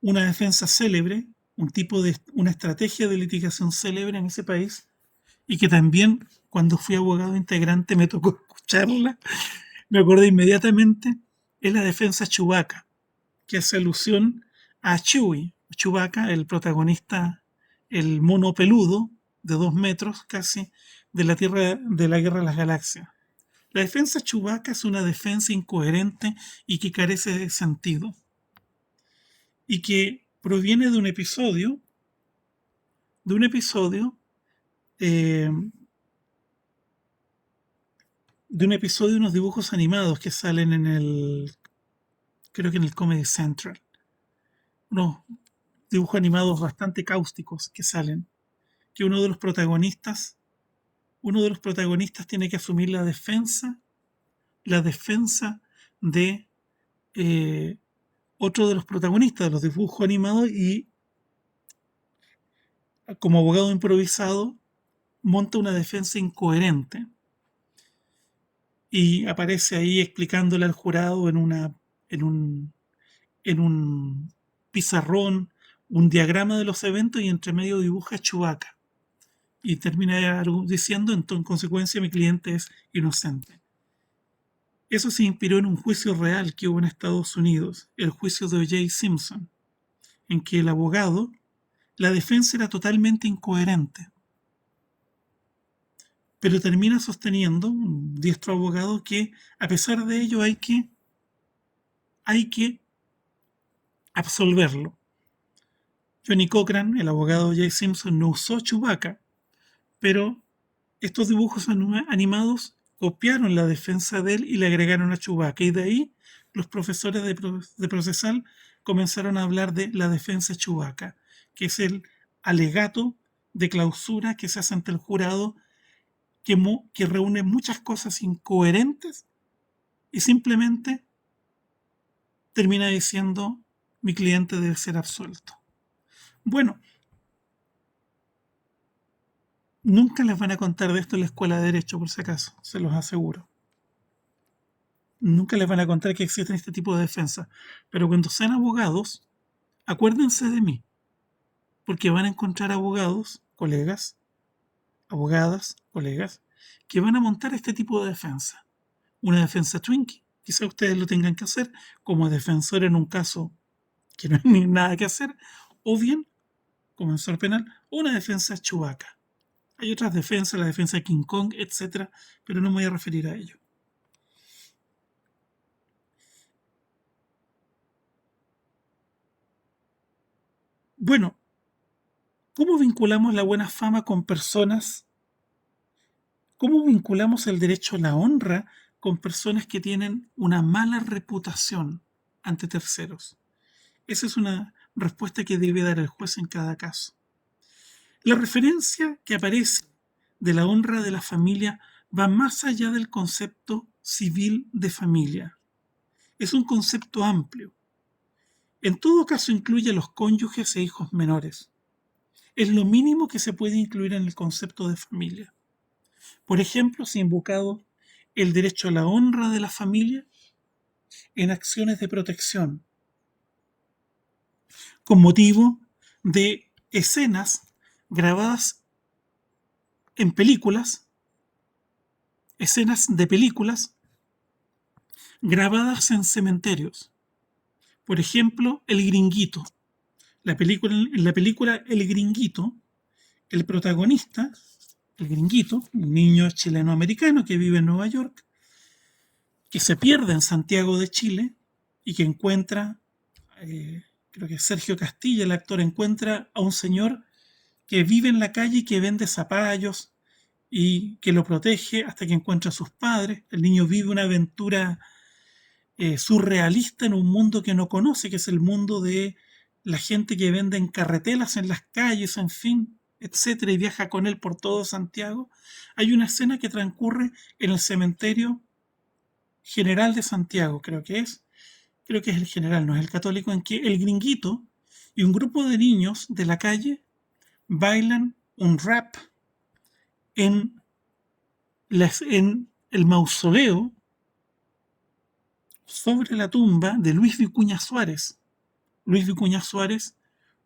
Una defensa célebre, una estrategia de litigación célebre en ese país, y que también cuando fui abogado integrante me tocó escucharla, me acordé inmediatamente, es la defensa Chewbacca, que hace alusión a Chewie. Chewbacca, el protagonista, el mono peludo de 2 metros casi de la Guerra de las Galaxias. La defensa Chewbacca es una defensa incoherente y que carece de sentido, y que proviene de un episodio eh, de unos dibujos animados que salen creo que en el Comedy Central, unos dibujos animados bastante cáusticos que salen, que uno de los protagonistas tiene que asumir la defensa de otro de los protagonistas de los dibujos animados, y como abogado improvisado monta una defensa incoherente y aparece ahí explicándole al jurado en un pizarrón un diagrama de los eventos, y entre medio dibuja Chewbacca y termina diciendo, en consecuencia mi cliente es inocente. Eso se inspiró en un juicio real que hubo en Estados Unidos, el juicio de O.J. Simpson, en que el abogado, la defensa era totalmente incoherente, pero termina sosteniendo, un diestro abogado, que a pesar de ello hay que absolverlo. Johnny Cochran, el abogado Jay Simpson, no usó Chewbacca, pero estos dibujos animados copiaron la defensa de él y le agregaron a Chewbacca. Y de ahí los profesores de procesal comenzaron a hablar de la defensa de Chewbacca, que es el alegato de clausura que se hace ante el jurado, que reúne muchas cosas incoherentes y simplemente termina diciendo: mi cliente debe ser absuelto. Bueno, nunca les van a contar de esto en la escuela de Derecho, por si acaso, se los aseguro. Nunca les van a contar que existen este tipo de defensa. Pero cuando sean abogados, acuérdense de mí, porque van a encontrar abogados, colegas, abogadas, colegas, que van a montar este tipo de defensa. Una defensa Twinkie, quizá ustedes lo tengan que hacer como defensor en un caso que no hay ni nada que hacer, o bien, como defensor penal, una defensa Chewbacca. Hay otras defensas, la defensa de King Kong, etcétera, pero no me voy a referir a ello. Bueno, ¿cómo vinculamos la buena fama con personas? ¿Cómo vinculamos el derecho a la honra con personas que tienen una mala reputación ante terceros? Esa es una respuesta que debe dar el juez en cada caso. La referencia que aparece de la honra de la familia va más allá del concepto civil de familia. Es un concepto amplio. En todo caso incluye a los cónyuges e hijos menores. Es lo mínimo que se puede incluir en el concepto de familia. Por ejemplo, se ha invocado el derecho a la honra de la familia en acciones de protección, con motivo de escenas grabadas en películas, escenas de películas grabadas en cementerios. Por ejemplo, El Gringuito. En la película El Gringuito, el protagonista, el gringuito, un niño chileno-americano que vive en Nueva York, que se pierde en Santiago de Chile y que encuentra, creo que Sergio Castilla, el actor, encuentra a un señor que vive en la calle y que vende zapallos y que lo protege hasta que encuentra a sus padres. El niño vive una aventura surrealista en un mundo que no conoce, que es el mundo de la gente que vende en carretelas en las calles, en fin, etcétera, y viaja con él por todo Santiago. Hay una escena que transcurre en el cementerio general de Santiago, creo que es el general, no es el católico, en que el gringuito y un grupo de niños de la calle bailan un rap en, en el mausoleo sobre la tumba de Luis Vicuña Suárez. Luis Vicuña Suárez,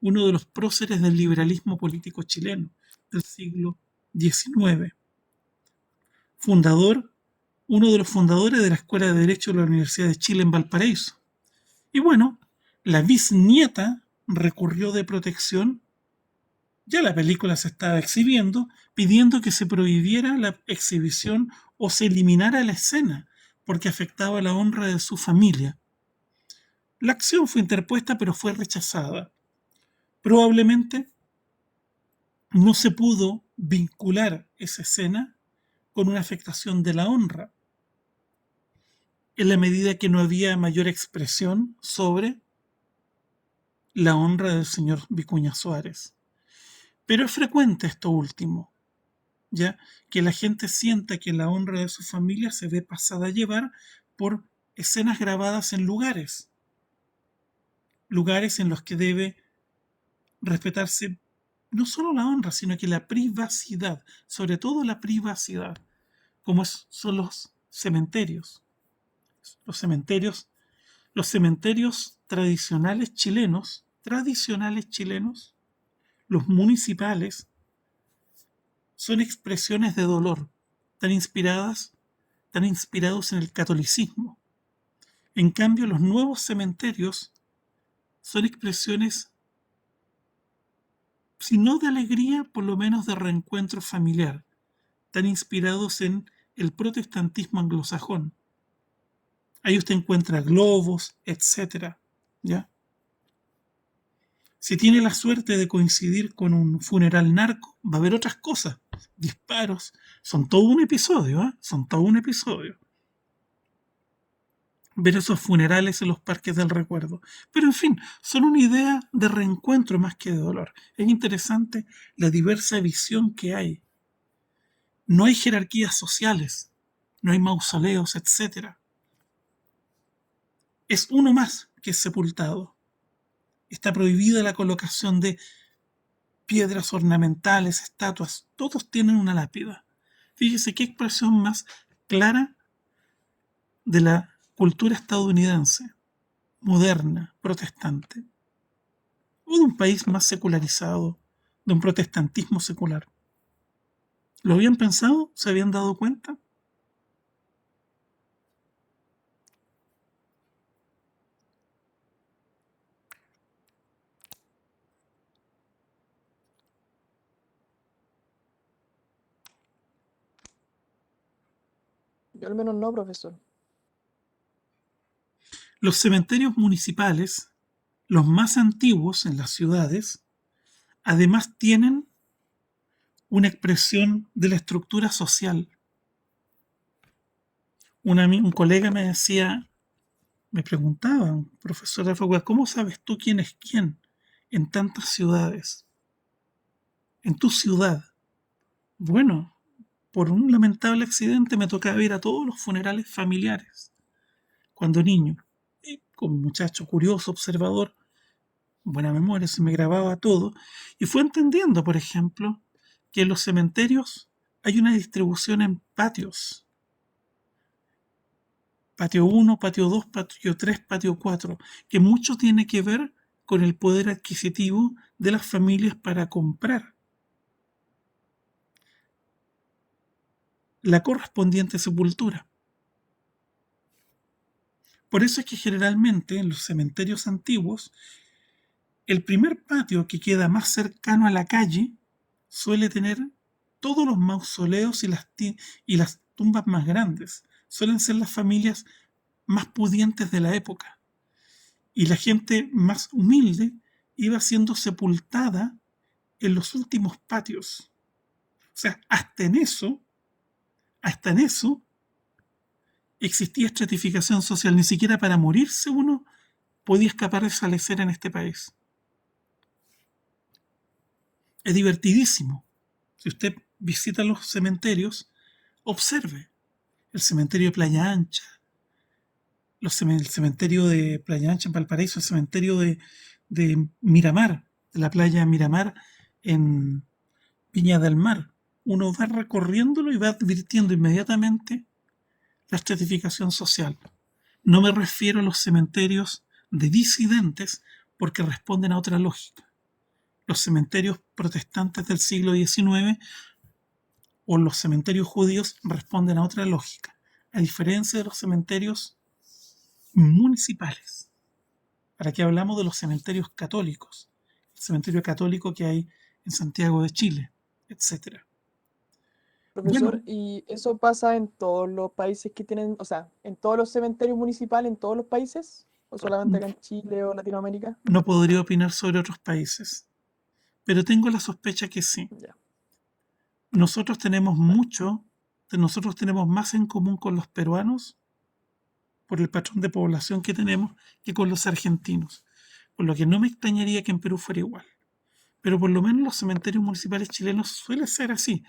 uno de los próceres del liberalismo político chileno del siglo XIX. Uno de los fundadores de la Escuela de Derecho de la Universidad de Chile en Valparaíso. Y bueno, la bisnieta recurrió de protección. Ya la película se estaba exhibiendo, pidiendo que se prohibiera la exhibición o se eliminara la escena, porque afectaba la honra de su familia. La acción fue interpuesta, pero fue rechazada. Probablemente no se pudo vincular esa escena con una afectación de la honra, en la medida que no había mayor expresión sobre la honra del señor Vicuña Suárez. Pero es frecuente esto último, ya que la gente sienta que la honra de su familia se ve pasada a llevar por escenas grabadas en lugares en los que debe respetarse no solo la honra, sino que la privacidad, sobre todo la privacidad, como son los cementerios. Los cementerios, los cementerios tradicionales chilenos, los municipales, son expresiones de dolor, tan inspirados en el catolicismo. En cambio, los nuevos cementerios son expresiones, si no de alegría, por lo menos de reencuentro familiar, están inspirados en el protestantismo anglosajón. Ahí usted encuentra globos, etcétera, ¿ya? Si tiene la suerte de coincidir con un funeral narco, va a haber otras cosas, disparos, son todo un episodio, ¿eh? Son todo un episodio. Ver esos funerales en los parques del recuerdo. Pero en fin, son una idea de reencuentro más que de dolor. Es interesante la diversa visión que hay. No hay jerarquías sociales, no hay mausoleos, etcétera. Es uno más que es sepultado. Está prohibida la colocación de piedras ornamentales, estatuas. Todos tienen una lápida. Fíjese qué expresión más clara de la cultura estadounidense, moderna, protestante, o de un país más secularizado, de un protestantismo secular. ¿Lo habían pensado? ¿Se habían dado cuenta? Yo al menos no, profesor. Los cementerios municipales, los más antiguos en las ciudades, además tienen una expresión de la estructura social. Un colega me decía, me preguntaba, un profesor de facultad, ¿cómo sabes tú quién es quién en tantas ciudades? En tu ciudad. Bueno, por un lamentable accidente me tocaba ir a todos los funerales familiares cuando niño. Y como muchacho curioso, observador, buena memoria, se me grababa todo. Y fue entendiendo, por ejemplo, que en los cementerios hay una distribución en patios. Patio 1, patio 2, patio 3, patio 4, que mucho tiene que ver con el poder adquisitivo de las familias para comprar la correspondiente sepultura. Por eso es que generalmente en los cementerios antiguos, el primer patio que queda más cercano a la calle suele tener todos los mausoleos y las tumbas más grandes. Suelen ser las familias más pudientes de la época. Y la gente más humilde iba siendo sepultada en los últimos patios. O sea, hasta en eso, existía estratificación social. Ni siquiera para morirse uno podía escapar de falecer en este país. Es divertidísimo. Si usted visita los cementerios, observe el cementerio de Playa Ancha, el cementerio de Playa Ancha en Valparaíso, el cementerio de Miramar, de la playa Miramar en Viña del Mar. Uno va recorriéndolo y va advirtiendo inmediatamente la estratificación social. No me refiero a los cementerios de disidentes porque responden a otra lógica. Los cementerios protestantes del siglo XIX o los cementerios judíos responden a otra lógica, a diferencia de los cementerios municipales. ¿Para qué hablamos de los cementerios católicos? El cementerio católico que hay en Santiago de Chile, etcétera. Profesor, Bueno, ¿y eso pasa en todos los países que tienen, o sea, en todos los cementerios municipales, en todos los países? ¿O solamente acá en Chile o Latinoamérica? no podría opinar sobre otros países, pero tengo la sospecha que sí. Ya. Nosotros tenemos nosotros tenemos más en común con los peruanos por el patrón de población que tenemos que con los argentinos, por lo que no me extrañaría que en Perú fuera igual. Pero por lo menos los cementerios municipales chilenos suele ser así.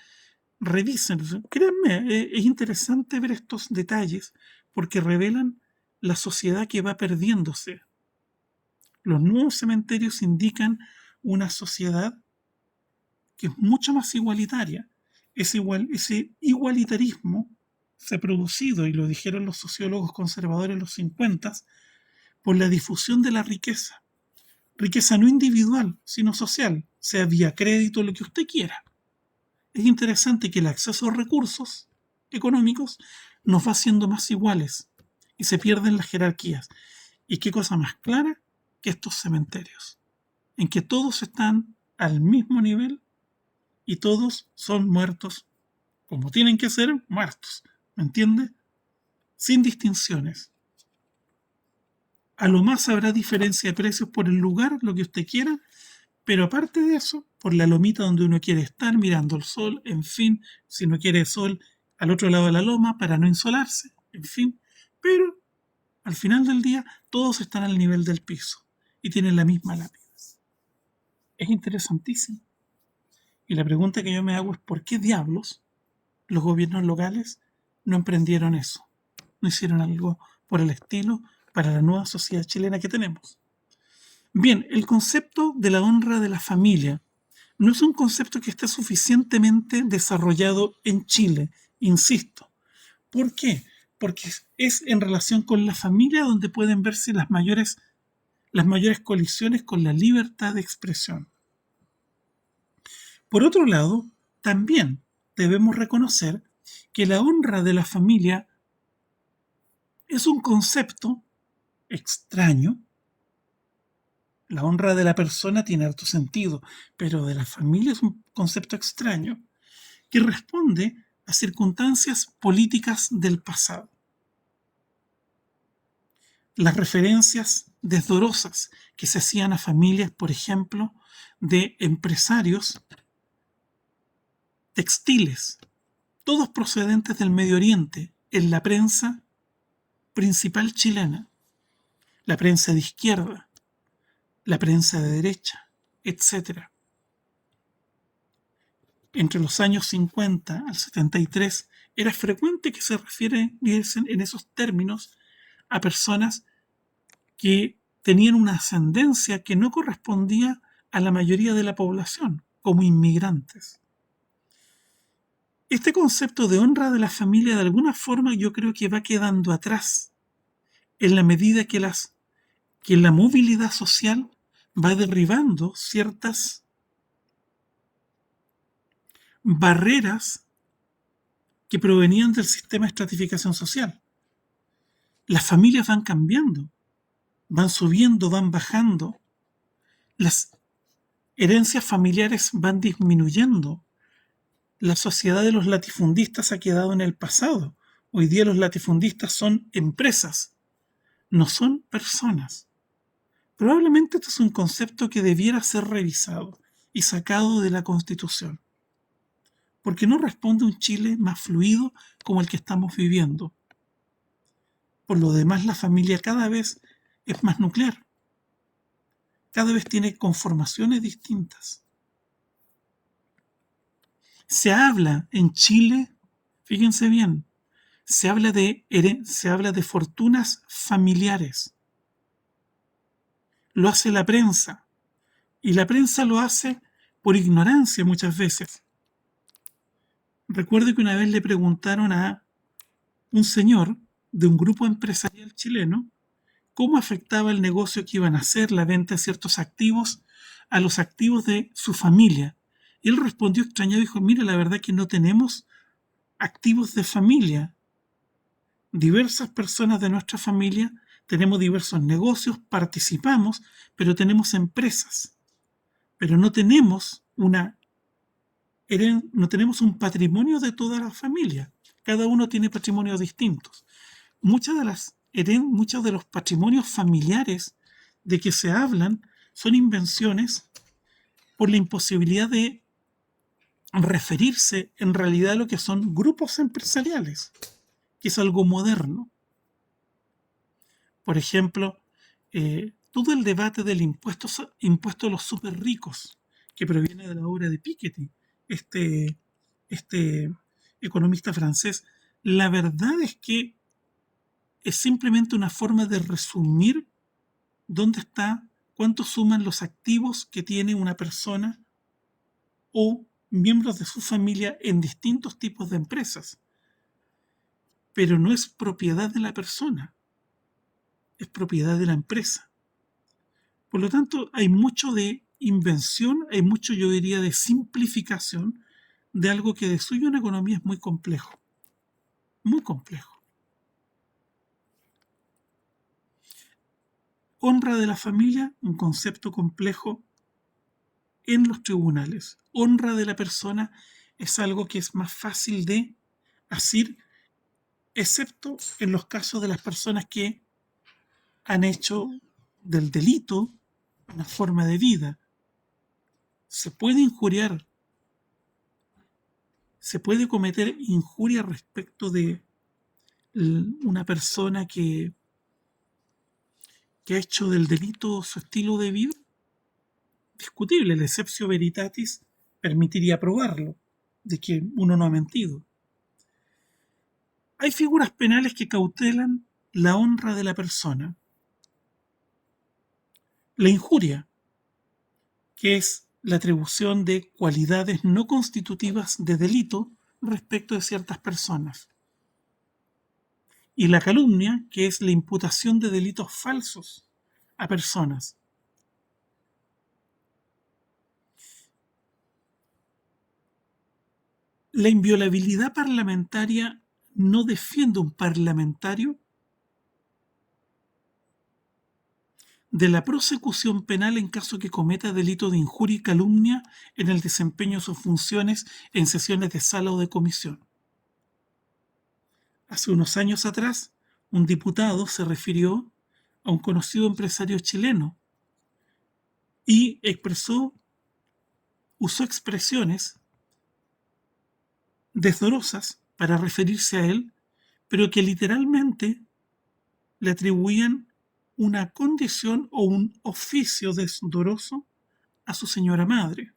Revisen, créanme, es interesante ver estos detalles porque revelan la sociedad que va perdiéndose. Los nuevos cementerios indican una sociedad que es mucho más igualitaria. Ese igualitarismo se ha producido, y lo dijeron los sociólogos conservadores en los 50, por la difusión de la riqueza. Riqueza no individual, sino social, sea vía crédito, lo que usted quiera. Es interesante que el acceso a recursos económicos nos va haciendo más iguales y se pierden las jerarquías. ¿Y qué cosa más clara que estos cementerios? En que todos están al mismo nivel y todos son muertos como tienen que ser, muertos. ¿Me entiendes? Sin distinciones. A lo más habrá diferencia de precios por el lugar, lo que usted quiera, pero aparte de eso, por la lomita donde uno quiere estar, mirando el sol, en fin, si no quiere sol, al otro lado de la loma para no insolarse, en fin. Pero al final del día, todos están al nivel del piso y tienen la misma lápida. Es interesantísimo. Y la pregunta que yo me hago es: ¿por qué diablos los gobiernos locales no emprendieron eso? No hicieron algo por el estilo para la nueva sociedad chilena que tenemos. Bien, el concepto de la honra de la familia no es un concepto que esté suficientemente desarrollado en Chile, insisto. ¿Por qué? Porque es en relación con la familia donde pueden verse las mayores colisiones con la libertad de expresión. Por otro lado, también debemos reconocer que la honra de la familia es un concepto extraño. La honra de la persona tiene harto sentido, pero de la familia es un concepto extraño que responde a circunstancias políticas del pasado. Las referencias desdorosas que se hacían a familias, por ejemplo, de empresarios textiles, todos procedentes del Medio Oriente, en la prensa principal chilena, la prensa de izquierda, la prensa de derecha, etc. Entre los años 50 al 73 era frecuente que se refiriesen en esos términos a personas que tenían una ascendencia que no correspondía a la mayoría de la población, como inmigrantes. Este concepto de honra de la familia de alguna forma yo creo que va quedando atrás en la medida que la movilidad social va derribando ciertas barreras que provenían del sistema de estratificación social. Las familias van cambiando, van subiendo, van bajando, las herencias familiares van disminuyendo. La sociedad de los latifundistas ha quedado en el pasado. Hoy día los latifundistas son empresas, no son personas. Probablemente este es un concepto que debiera ser revisado y sacado de la Constitución, porque no responde a un Chile más fluido como el que estamos viviendo. Por lo demás, la familia cada vez es más nuclear, cada vez tiene conformaciones distintas. Se habla en Chile, fíjense bien, se habla de fortunas familiares. Lo hace la prensa, y la prensa lo hace por ignorancia muchas veces. Recuerdo que una vez le preguntaron a un señor de un grupo empresarial chileno cómo afectaba el negocio que iban a hacer, la venta de ciertos activos, a los activos de su familia. Y él respondió extrañado y dijo: mire, la verdad que no tenemos activos de familia. Diversas personas de nuestra familia tenemos diversos negocios, participamos, pero tenemos empresas. Pero no tenemos no tenemos un patrimonio de toda la familia. Cada uno tiene patrimonios distintos. Muchos de los patrimonios familiares de que se hablan son invenciones por la imposibilidad de referirse en realidad a lo que son grupos empresariales, que es algo moderno. Por ejemplo, todo el debate del impuesto a los súper ricos, que proviene de la obra de Piketty, este economista francés, la verdad es que es simplemente una forma de resumir cuánto suman los activos que tiene una persona o miembros de su familia en distintos tipos de empresas. Pero no es propiedad de la persona, es propiedad de la empresa. Por lo tanto, hay mucho de invención, hay mucho, yo diría, de simplificación de algo que de suyo en economía es muy complejo. Muy complejo. Honra de la familia, un concepto complejo en los tribunales. Honra de la persona es algo que es más fácil de asir, excepto en los casos de las personas que han hecho del delito una forma de vida. Se puede injuriar, se puede cometer injuria respecto de una persona que ha hecho del delito su estilo de vida. Discutible, el exceptio veritatis permitiría probarlo, de que uno no ha mentido. Hay figuras penales que cautelan la honra de la persona. La injuria, que es la atribución de cualidades no constitutivas de delito respecto de ciertas personas. Y la calumnia, que es la imputación de delitos falsos a personas. La inviolabilidad parlamentaria no defiende un parlamentario de la prosecución penal en caso que cometa delito de injuria y calumnia en el desempeño de sus funciones en sesiones de sala o de comisión. Hace unos años atrás, un diputado se refirió a un conocido empresario chileno y usó expresiones desdorosas para referirse a él, pero que literalmente le atribuían una condición o un oficio desdoroso a su señora madre.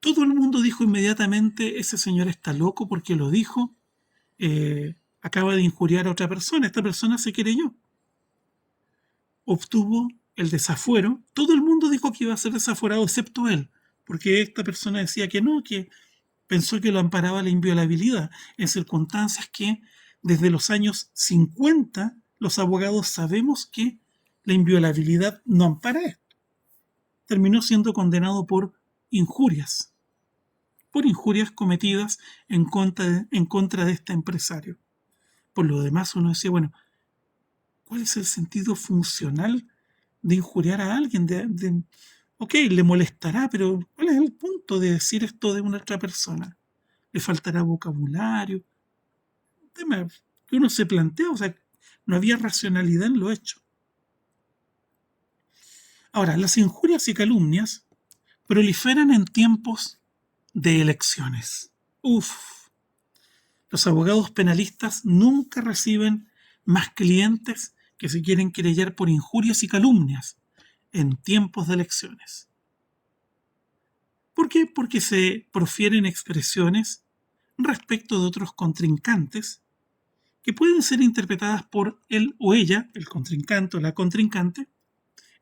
Todo el mundo dijo inmediatamente, ese señor está loco porque lo dijo, acaba de injuriar a otra persona, esta persona se querelló. Obtuvo el desafuero, todo el mundo dijo que iba a ser desaforado excepto él, porque esta persona decía que no, que pensó que lo amparaba la inviolabilidad, en circunstancias que desde los años 50 los abogados sabemos que la inviolabilidad no ampara esto. Terminó siendo condenado por injurias cometidas en contra de este empresario. Por lo demás uno decía, bueno, ¿cuál es el sentido funcional de injuriar a alguien? Ok, le molestará, pero ¿cuál es el punto de decir esto de una otra persona? ¿Le faltará vocabulario? Un tema que uno se plantea, o sea, no había racionalidad en lo hecho. Ahora, las injurias y calumnias proliferan en tiempos de elecciones. Los abogados penalistas nunca reciben más clientes que se quieren querellar por injurias y calumnias en tiempos de elecciones. ¿Por qué? Porque se profieren expresiones respecto de otros contrincantes que pueden ser interpretadas por él o ella, el contrincante o la contrincante,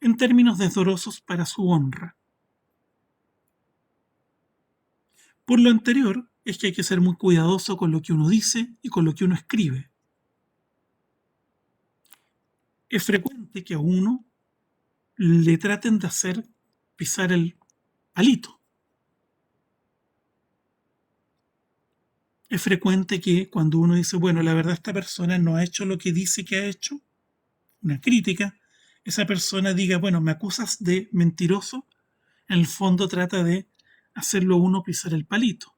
en términos desdorosos para su honra. Por lo anterior, es que hay que ser muy cuidadoso con lo que uno dice y con lo que uno escribe. Es frecuente que a uno le traten de hacer pisar el palito. Es frecuente que cuando uno dice, bueno, la verdad esta persona no ha hecho lo que dice que ha hecho, una crítica, esa persona diga, bueno, me acusas de mentiroso, en el fondo trata de hacerlo a uno pisar el palito.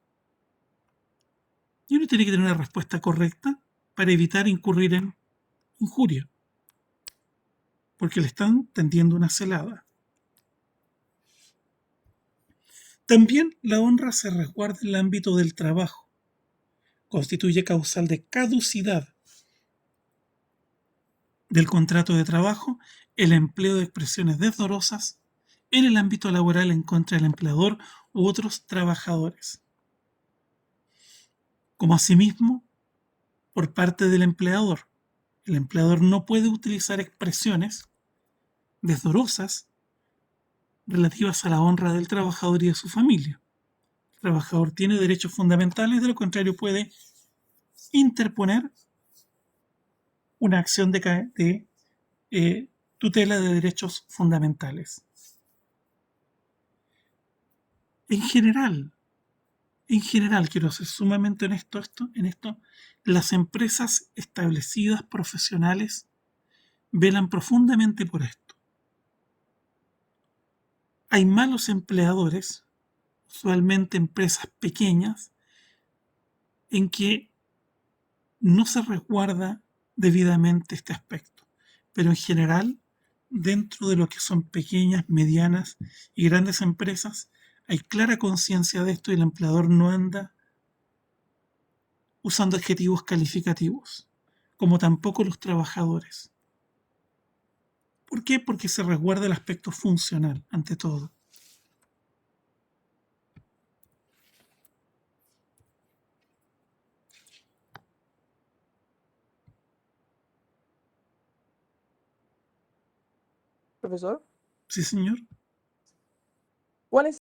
Y uno tiene que tener una respuesta correcta para evitar incurrir en injuria, porque le están tendiendo una celada. También la honra se resguarda en el ámbito del trabajo. Constituye causal de caducidad del contrato de trabajo el empleo de expresiones desdorosas en el ámbito laboral en contra del empleador u otros trabajadores. Como asimismo, por parte del empleador. El empleador no puede utilizar expresiones desdorosas relativas a la honra del trabajador y de su familia. El trabajador tiene derechos fundamentales, de lo contrario puede interponer una acción de tutela de derechos fundamentales. En general, quiero ser sumamente honesto en esto, las empresas establecidas profesionales velan profundamente por esto. Hay malos empleadores, usualmente empresas pequeñas, en que no se resguarda debidamente este aspecto. Pero en general, dentro de lo que son pequeñas, medianas y grandes empresas, hay clara conciencia de esto y el empleador no anda usando adjetivos calificativos, como tampoco los trabajadores. ¿Por qué? Porque se resguarda el aspecto funcional, ante todo. Profesor, ¿Sí, señor? ¿cuál es